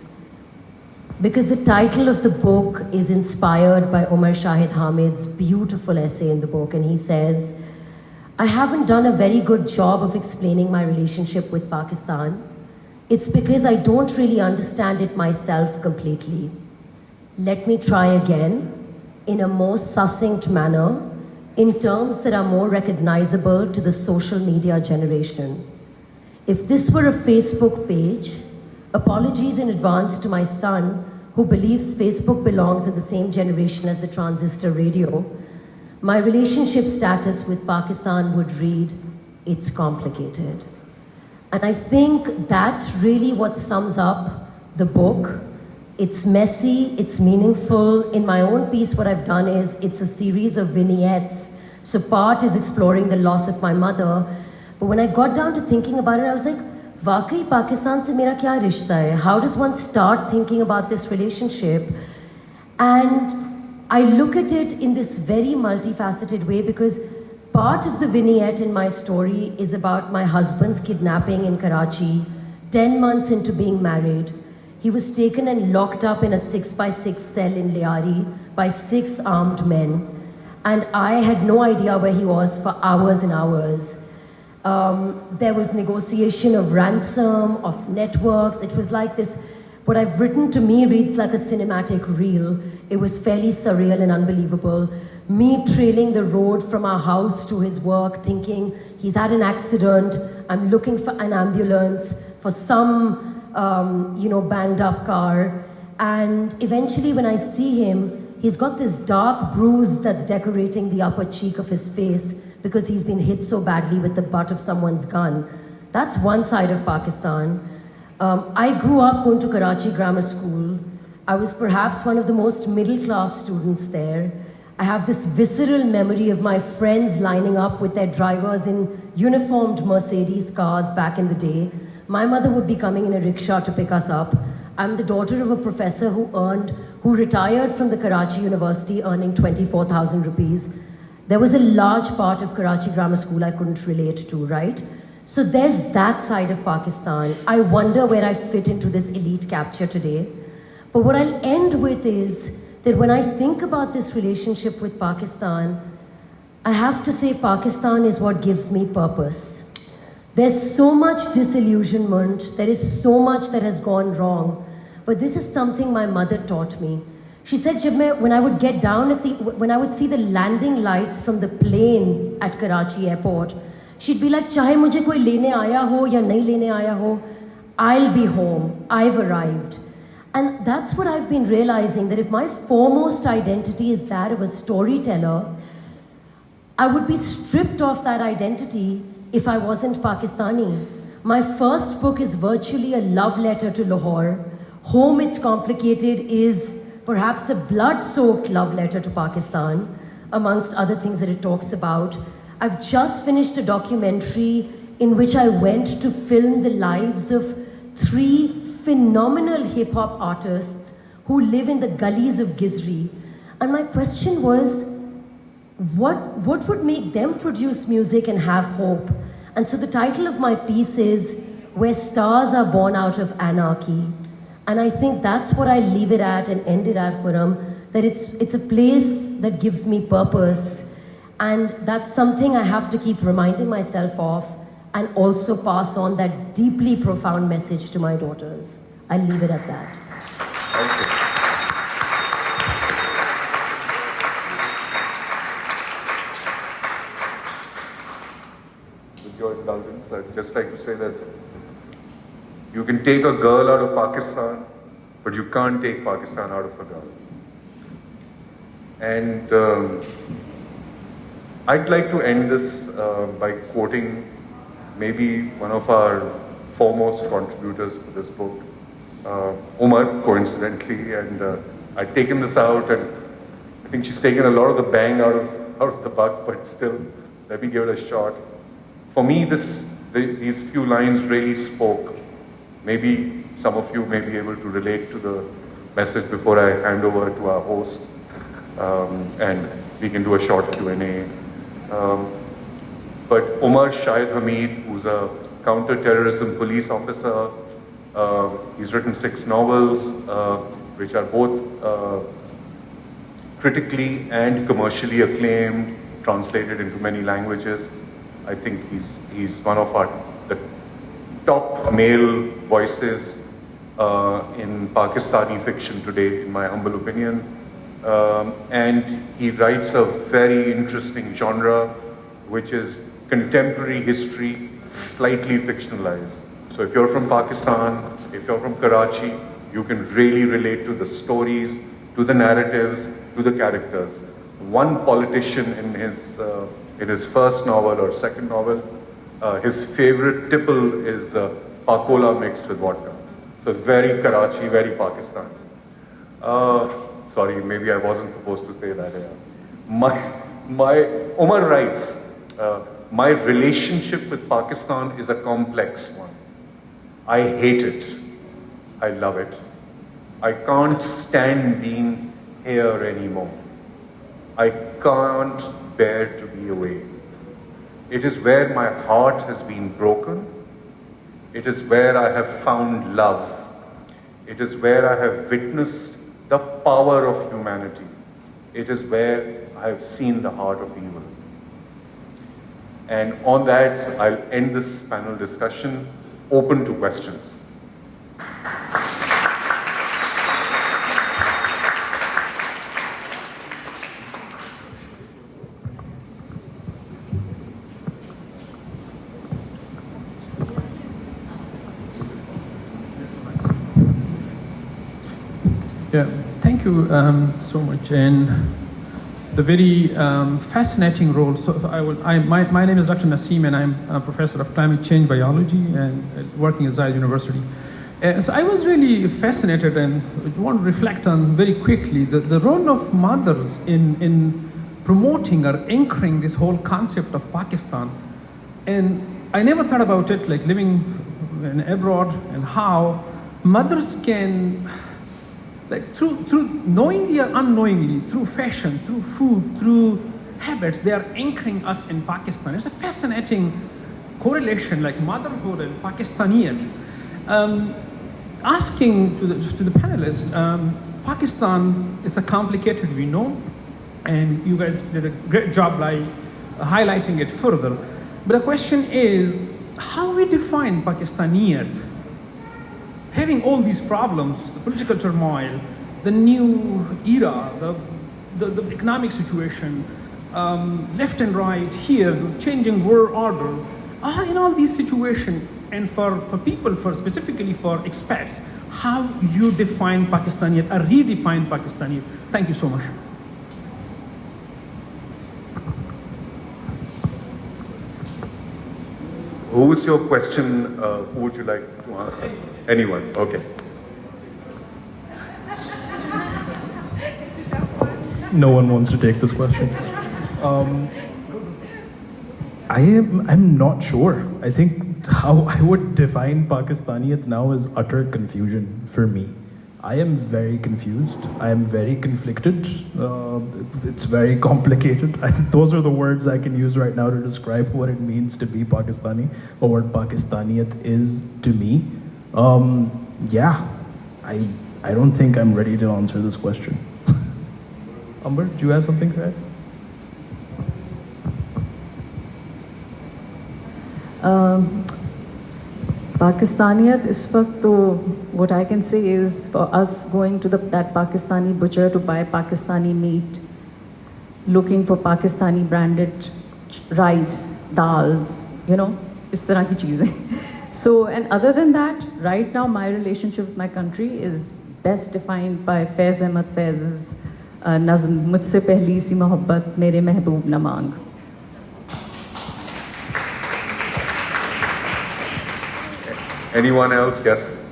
Speaker 2: Because the title of the book is inspired by Umar Shahid Hamid's beautiful essay in the book, and he says, I haven't done a very good job of explaining my relationship with Pakistan. It's because I don't really understand it myself completely. Let me try again in a more succinct manner, in terms that are more recognizable to the social media generation. If this were a Facebook page, apologies in advance to my son, who believes Facebook belongs in the same generation as the transistor radio, my relationship status with Pakistan would read, it's complicated. And I think that's really what sums up the book. It's messy, it's meaningful. In my own piece, what I've done is it's a series of vignettes. So part is exploring the loss of my mother. But when I got down to thinking about it, I was like, Waqai Pakistan se mera kya rishta hai? How does one start thinking about this relationship? And I look at it in this very multifaceted way because part of the vignette in my story is about my husband's kidnapping in Karachi, 10 months into being married. He was taken and locked up in a 6x6 cell in Liari by 6 armed men. And I had no idea where he was for hours and hours. There was negotiation of ransom, of networks. It was like this, what I've written to me reads like a cinematic reel. It was fairly surreal and unbelievable. Me trailing the road from our house to his work, thinking he's had an accident, I'm looking for an ambulance, for some, banged up car. And eventually when I see him, he's got this dark bruise that's decorating the upper cheek of his face because he's been hit so badly with the butt of someone's gun. That's one side of Pakistan. I grew up going to Karachi Grammar School. I was perhaps one of the most middle-class students there. I have this visceral memory of my friends lining up with their drivers in uniformed Mercedes cars back in the day. My mother would be coming in a rickshaw to pick us up. I'm the daughter of a professor who retired from the Karachi University earning 24,000 rupees. There was a large part of Karachi Grammar School I couldn't relate to, right? So there's that side of Pakistan. I wonder where I fit into this elite capture today. But what I'll end with is that when I think about this relationship with Pakistan, I have to say Pakistan is what gives me purpose. There's so much disillusionment, there is so much that has gone wrong, but this is something my mother taught me. She said, when I would get down when I would see the landing lights from the plane at Karachi airport, she'd be like, chahe mujhe koi lene aaya ho ya nahi lene aaya ho, I'll be home, I've arrived. And that's what I've been realizing, that if my foremost identity is that of a storyteller, I would be stripped of that identity if I wasn't Pakistani. My first book is virtually a love letter to Lahore. Home, It's Complicated is perhaps a blood-soaked love letter to Pakistan, amongst other things that it talks about. I've just finished a documentary in which I went to film the lives of 3 phenomenal hip-hop artists who live in the gullies of Gizri. And my question was, what would make them produce music and have hope? And so the title of my piece is Where Stars Are Born Out of Anarchy. And I think that's what I leave it at and end it at, Khurram, that it's a place that gives me purpose. And that's something I have to keep reminding myself of, and also pass on that deeply profound message to my daughters. I'll leave it at that.
Speaker 1: Thank you. I'd just like to say that you can take a girl out of Pakistan, but you can't take Pakistan out of a girl. And I'd like to end this by quoting maybe one of our foremost contributors for this book, Umar, coincidentally, and I'd taken this out, and I think she's taken a lot of the bang out of the buck, but still, let me give it a shot. For me, these few lines really spoke. Maybe some of you may be able to relate to the message before I hand over to our host, and we can do a short Q&A. But Umar Shahid Hamid, who's a counter-terrorism police officer, he's written 6 novels, which are both critically and commercially acclaimed, translated into many languages. I think he's one of the top male voices in Pakistani fiction today, in my humble opinion. And he writes a very interesting genre, which is contemporary history, slightly fictionalized. So if you're from Pakistan, if you're from Karachi, you can really relate to the stories, to the narratives, to the characters. One politician in his first novel or second novel, his favorite tipple is pakola mixed with vodka. So very Karachi, very Pakistan. Sorry, maybe I wasn't supposed to say that here. Umar writes, my relationship with Pakistan is a complex one. I hate it. I love it. I can't stand being here anymore. I can't bear to be away. It is where my heart has been broken. It is where I have found love. It is where I have witnessed the power of humanity. It is where I have seen the heart of evil. And on that, I'll end this panel discussion, open to questions.
Speaker 5: Yeah, thank you so much. And the very fascinating role. So my name is Dr. Naseem, and I'm a professor of climate change biology and working at Zayed University. So I was really fascinated and want to reflect on very quickly the role of mothers in promoting or anchoring this whole concept of Pakistan. And I never thought about it, like living abroad, and how mothers can, like through knowingly or unknowingly, through fashion, through food, through habits, they are anchoring us in Pakistan. It's a fascinating correlation, like motherhood and Pakistaniyat. Asking to the panelists, Pakistan is a complicated, we know, and you guys did a great job by highlighting it further. But the question is, how we define Pakistaniyat? Having all these problems, the political turmoil, the new era, the economic situation, left and right here, the changing world order, in all these situations, and for people, specifically for expats, how you define Pakistaniyat, or redefine Pakistaniyat. Thank you so much.
Speaker 1: Who is your question? Who would you like to answer? Anyone? Okay.
Speaker 3: No one wants to take this question. I'm not sure. I think how I would define Pakistaniyat now is utter confusion for me. I am very confused. I am very conflicted. It's very complicated. Those are the words I can use right now to describe what it means to be Pakistani, or what Pakistaniyat is to me. Yeah, I don't think I'm ready to answer this question. Amber, do you have something to add?
Speaker 4: Pakistaniyat is what I can say is, for us going to that Pakistani butcher to buy Pakistani meat, looking for Pakistani branded rice, dals, इस तरह की चीज़ें. So, and other than that, right now my relationship with my country is best defined by Faiz Ahmad Faiz's nazm, मुझसे पहली सी मोहब्बत मेरे महबूब न मांग.
Speaker 1: Anyone else? Yes.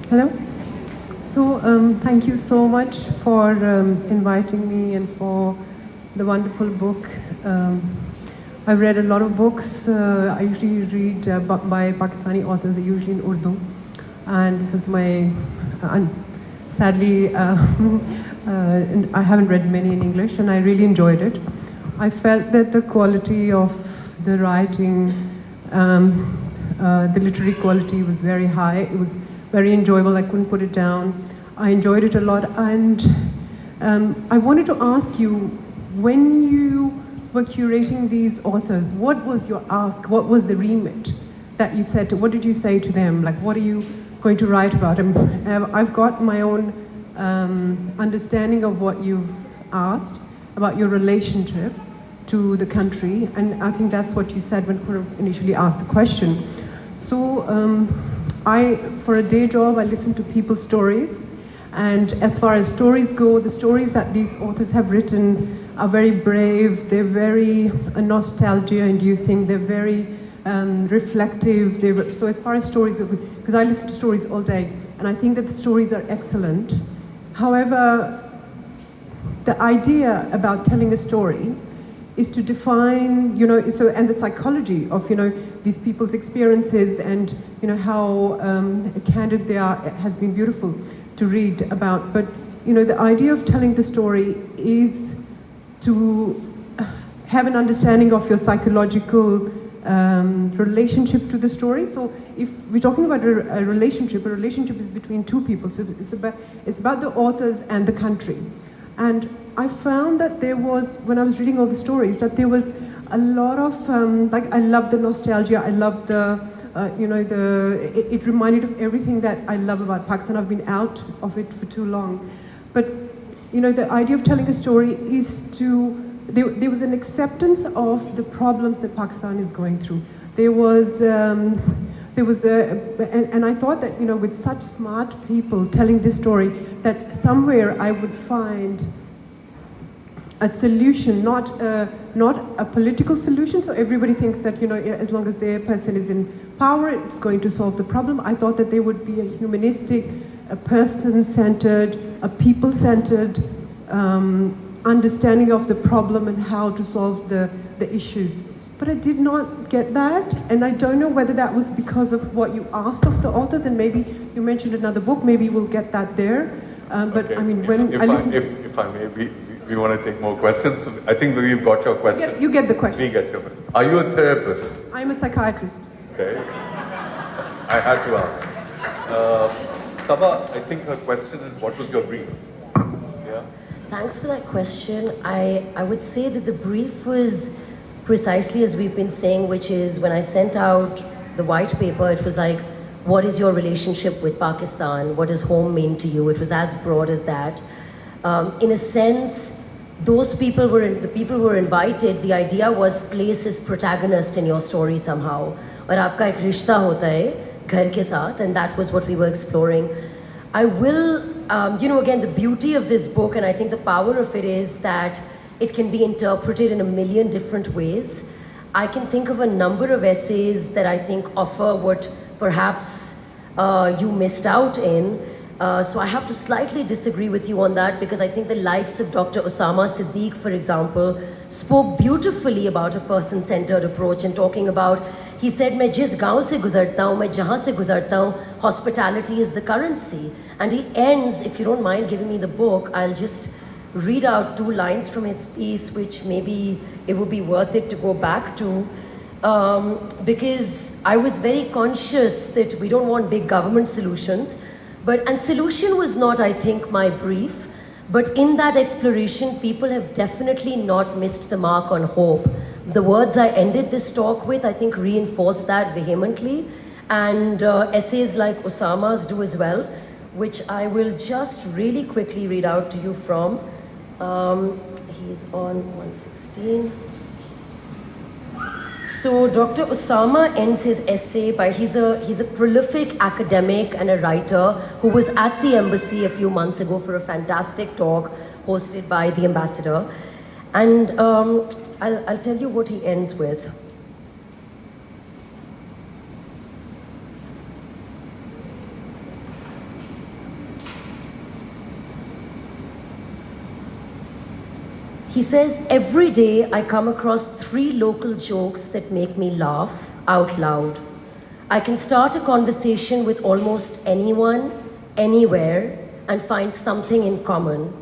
Speaker 6: Hello. So thank you so much for inviting me and for the wonderful book. I've read a lot of books. I usually read by Pakistani authors, usually in Urdu. And this is my, sadly, I haven't read many in English, and I really enjoyed it. I felt that the quality of the writing, the literary quality was very high. It was very enjoyable. I couldn't put it down. I enjoyed it a lot. And I wanted to ask you, when you were curating these authors, what was your ask? What was the remit that you said to, what did you say to them? Like, what are you going to write about? I've got my own understanding of what you've asked about your relationship to the country. And I think that's what you said when Khurram initially asked the question. So, for a day job, I listen to people's stories. And as far as stories go, the stories that these authors have written are very brave. They're very nostalgia-inducing. They're very reflective. So as far as stories go, because I listen to stories all day, and I think that the stories are excellent. However, the idea about telling a story is to define, and the psychology of, these people's experiences and, how candid they are, has been beautiful to read about. But, the idea of telling the story is to have an understanding of your psychological relationship to the story. So if we're talking about a relationship is between two people. So it's about the authors and the country. And I found that there was, when I was reading all the stories, that there was a lot of, I love the nostalgia, I love the, it reminded of everything that I love about Pakistan. I've been out of it for too long. But, the idea of telling a story is to, there was an acceptance of the problems that Pakistan is going through. There was and I thought that, with such smart people telling this story, that somewhere I would find a solution, not a political solution. So everybody thinks that, as long as their person is in power, it's going to solve the problem. I thought that there would be a humanistic, a person-centered, a people-centered understanding of the problem and how to solve the issues. But I did not get that, and I don't know whether that was because of what you asked of the authors, and maybe you mentioned another book, maybe we'll get that there. But
Speaker 1: okay.
Speaker 6: I mean, when
Speaker 1: if
Speaker 6: I listen...
Speaker 1: If I may, we want to take more questions. I think we've got your question.
Speaker 6: You get the question.
Speaker 1: We get your question. Are you a therapist?
Speaker 6: I'm a psychiatrist.
Speaker 1: Okay. I had to ask. Sabah, I think her question is, what was your brief? Yeah.
Speaker 2: Thanks for that question. I would say that the brief was precisely as we've been saying, which is when I sent out the white paper, it was like, what is your relationship with Pakistan? What does home mean to you? It was as broad as that. In a sense, those people the people who were invited, the idea was place is protagonist in your story somehow. और आपका एक रिश्ता होता है घर के साथ, and that was what we were exploring. I will, again, the beauty of this book, and I think the power of it is that it can be interpreted in a million different ways. I can think of a number of essays that I think offer what perhaps you missed out in. So I have to slightly disagree with you on that, because I think the likes of Dr. Osama Siddique, for example, spoke beautifully about a person-centered approach and talking about, he said, मैं जिस गांव से गुजरता हूँ, मैं जहाँ से गुजरता हूँ, hospitality is the currency. And he ends, if you don't mind giving me the book, I'll just read out 2 lines from his piece, which maybe it would be worth it to go back to, because I was very conscious that we don't want big government solutions, and solution was not, I think, my brief, but in that exploration, people have definitely not missed the mark on hope. The words I ended this talk with, I think, reinforce that vehemently, and essays like Osama's do as well. which I will just really quickly read out to you from. He's on 116. So Dr. Osama ends his essay by, he's a prolific academic and a writer who was at the embassy a few months ago for a fantastic talk hosted by the ambassador. And I'll tell you what he ends with. He says, every day I come across 3 local jokes that make me laugh out loud. I can start a conversation with almost anyone, anywhere, and find something in common.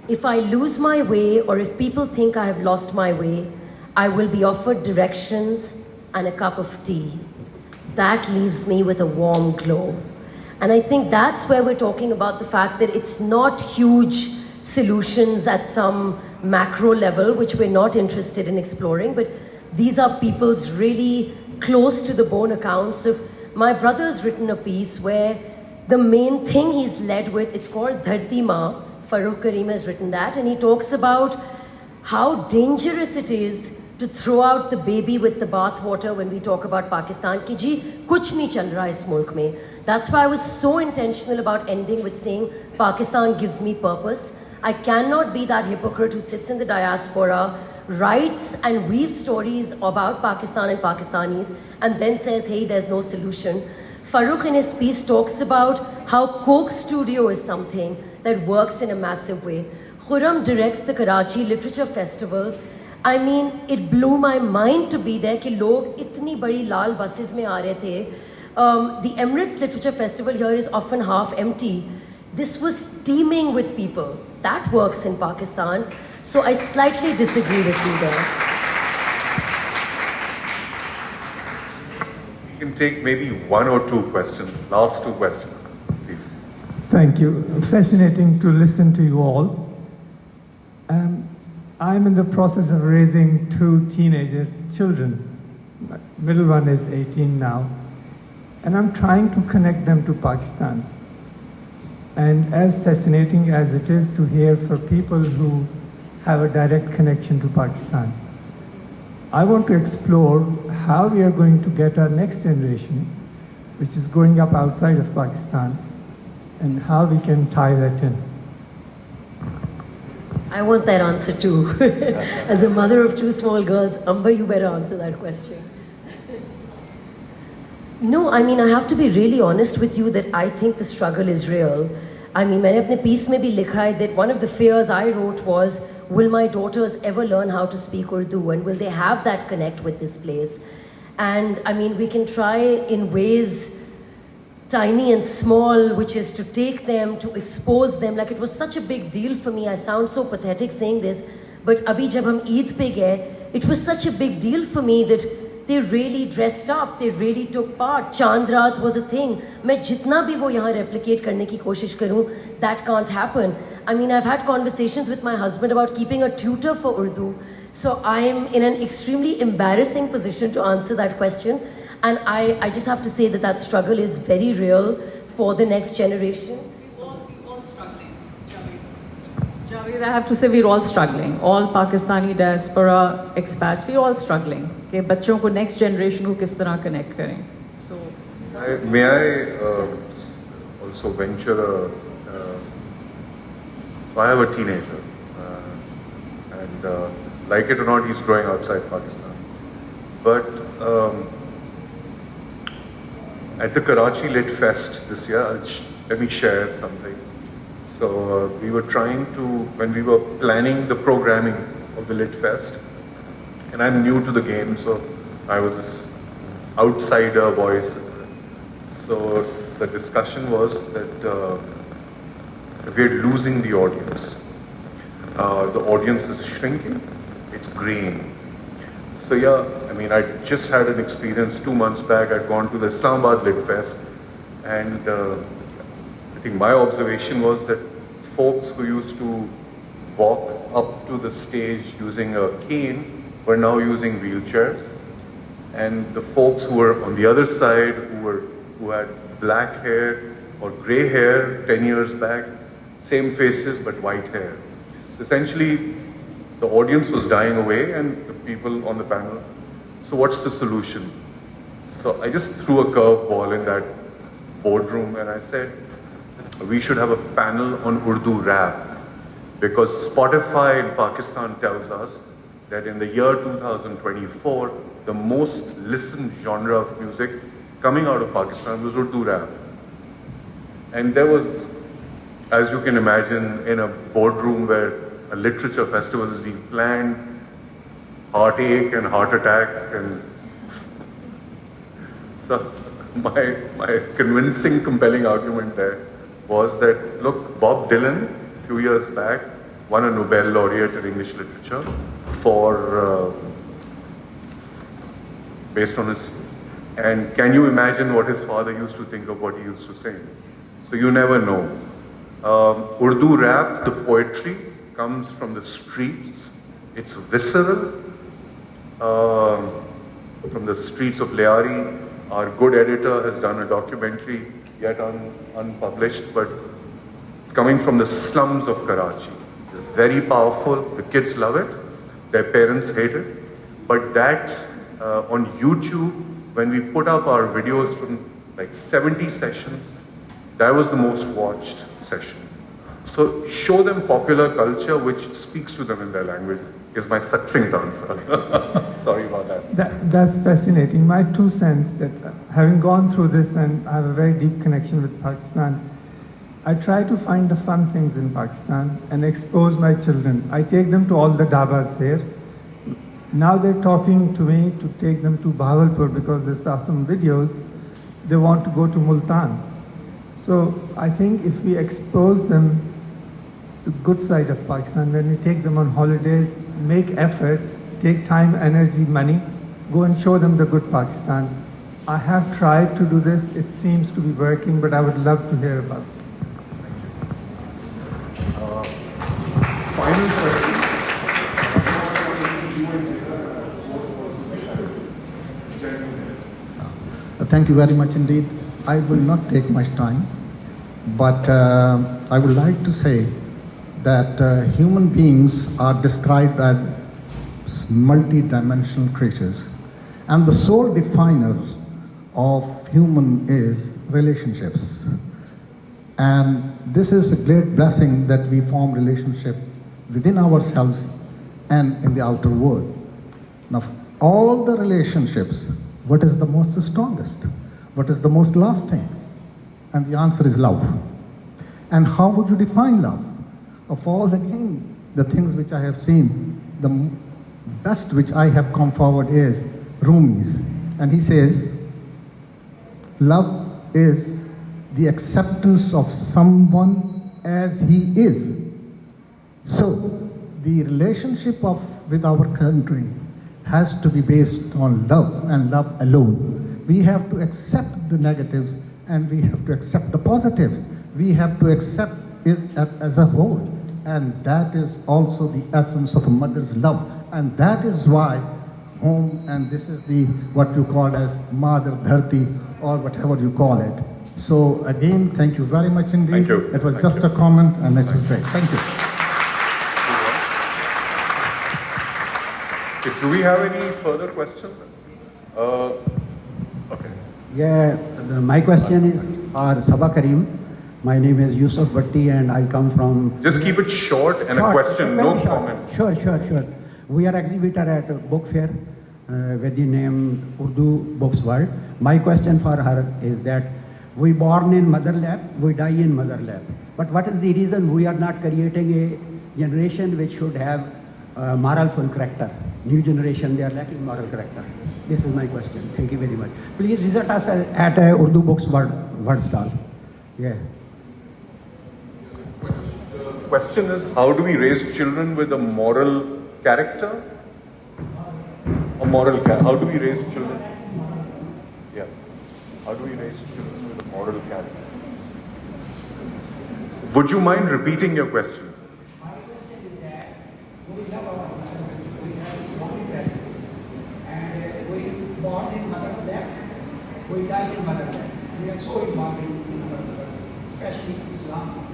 Speaker 2: If I lose my way or if people think I have lost my way, I will be offered directions and a cup of tea. That leaves me with a warm glow. And I think that's where we're talking about the fact that it's not huge solutions at some macro level, which we're not interested in exploring, but these are people's really close to the bone accounts of, my brother's written a piece where the main thing he's led with, it's called Dharti Ma, Farooq Karim has written that, and he talks about how dangerous it is to throw out the baby with the bathwater when we talk about Pakistan, ki ji, kuch nahi chal raha is mulk mein. That's why I was so intentional about ending with saying, Pakistan gives me purpose. I cannot be that hypocrite who sits in the diaspora, writes and weaves stories about Pakistan and Pakistanis, and then says, hey, there's no solution. Farooq in his piece talks about how Coke Studio is something that works in a massive way. Khurram directs the Karachi Literature Festival. I mean, it blew my mind to be there कि लोग इतनी बड़ी लाल buses में आ रहे थे. The Emirates Literature Festival here is often half empty. This was teeming with people. That works in Pakistan. So I slightly disagree with you there.
Speaker 1: You can take maybe 1 or 2 questions, last 2 questions, please.
Speaker 7: Thank you. Fascinating to listen to you all. I'm in the process of raising 2 teenager children. My middle one is 18 now. And I'm trying to connect them to Pakistan. And as fascinating as it is to hear for people who have a direct connection to Pakistan, I want to explore how we are going to get our next generation, which is growing up outside of Pakistan, and how we can tie that in.
Speaker 2: I want that answer too. As a mother of 2 small girls, Amber, you better answer that question. No, I mean, I have to be really honest with you that I think the struggle is real. I mean, मैंने अपने piece में भी लिखा है that one of the fears I wrote was, will my daughters ever learn how to speak Urdu, and will they have that connect with this place? And I mean, we can try in ways tiny and small, which is to take them, to expose them. Like, it was such a big deal for me. I sound so pathetic saying this, but abhi jab hum Eid pe gaye, it was such a big deal for me that they really dressed up, they really took part. Chand Raat was a thing. मैं जितना भी वो यहाँ replicate करने की कोशिश करूँ, that can't happen. I mean, I've had conversations with my husband about keeping a tutor for Urdu. So I'm in an extremely embarrassing position to answer that question. And I just have to say that that struggle is very real for the next generation.
Speaker 4: We're all struggling, Javed, I have to say we're all struggling. All Pakistani diaspora expats, we're all struggling. Okay, बच्चों को next generation को किस तरह connect करें? So,
Speaker 1: May I also venture I have a teenager, and like it or not, he's growing outside Pakistan. But at the Karachi Lit Fest this year, let me share something. So we were trying to, when we were planning the programming of the Lit Fest, and I'm new to the game, so I was this outsider voice. So the discussion was that we're losing the audience. The audience is shrinking, it's graying. So yeah, I mean, I just had an experience 2 months back. I'd gone to the Islamabad Lit Fest, and I think my observation was that folks who used to walk up to the stage using a cane were now using wheelchairs, and the folks who were on the other side, who had black hair, or grey hair 10 years back, same faces but white hair. So essentially, the audience was dying away and the people on the panel, so what's the solution? So I just threw a curveball in that boardroom and I said, we should have a panel on Urdu rap, because Spotify in Pakistan tells us that in the year 2024, the most listened genre of music coming out of Pakistan was Urdu rap. And there was, as you can imagine, in a boardroom where a literature festival is being planned, heartache and heart attack, and so my convincing, compelling argument there was that, look, Bob Dylan, a few years back, won a Nobel laureate in English literature for, based on his, and can you imagine what his father used to think of what he used to sing? So you never know. Urdu rap, the poetry, comes from the streets. It's visceral. From the streets of Lyari. Our good editor has done a documentary, yet unpublished, but it's coming from the slums of Karachi. It's very powerful. The kids love it. Their parents hate it. But that, on YouTube, when we put up our videos from like 70 sessions, that was the most watched session. So show them popular culture which speaks to them in their language is my succinct answer. Sorry about that.
Speaker 7: That's fascinating. My 2 cents that having gone through this and I have a very deep connection with Pakistan, I try to find the fun things in Pakistan and expose my children. I take them to all the dabas here. Now they're talking to me to take them to Bahawalpur because they saw some videos. They want to go to Multan. So I think if we expose them the good side of Pakistan, when we take them on holidays, make effort, take time, energy, money, go and show them the good Pakistan. I have tried to do this, it seems to be working, but I would love to hear about it.
Speaker 1: Final question.
Speaker 8: Thank you very much indeed. I will not take much time, but I would like to say that human beings are described as multi-dimensional creatures, and the sole definer of human is relationships. And this is a great blessing that we form relationship within ourselves and in the outer world. Now, all the relationships, what is the most strongest? What is the most lasting? And the answer is love. And how would you define love? Of all the things which I have seen, the best which I have come forward is Rumi's. And he says, love is the acceptance of someone as he is. So, the relationship with our country has to be based on love and love alone. We have to accept the negatives and we have to accept the positives. We have to accept it as a whole. And that is also the essence of a mother's love. And that is why home, and this is what you call as Mother Dharti or whatever you call it. So again, thank you very much indeed.
Speaker 1: Thank you.
Speaker 8: It was just a comment and it was great. Thank you.
Speaker 1: Do we have any further questions? Okay.
Speaker 9: Yeah, my question is for Sabah Karim. My name is Yusuf Bhatti and I come from...
Speaker 1: Just keep it short and a question, no comments.
Speaker 9: Sure. We are exhibitor at a book fair with the name Urdu Books World. My question for her is that we born in mother lab, we die in mother lab. But what is the reason we are not creating a generation which should have moral full character? New generation, they are lacking moral character. This is my question. Thank you very much. Please visit us at Urdu Books World stall. Yeah.
Speaker 1: The question is, how do we raise children with a moral character? How do we raise children? Yes. How do we raise children with a moral character? Would you mind repeating your question?
Speaker 9: My question is that we love our mother, we have one family, and we born in mother's lap, we die in mother's lap. We are so involved in our mother. especially Islam.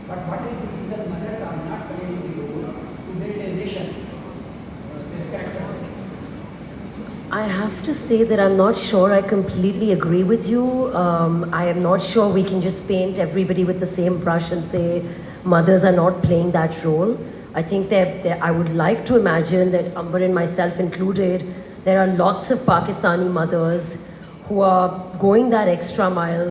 Speaker 9: But what is the reason mothers are not playing the role to build a nation? Their character.
Speaker 2: I have to say that I'm not sure I completely agree with you. I am not sure we can just paint everybody with the same brush and say mothers are not playing that role. I think that I would like to imagine that Amber and myself included, there are lots of Pakistani mothers who are going that extra mile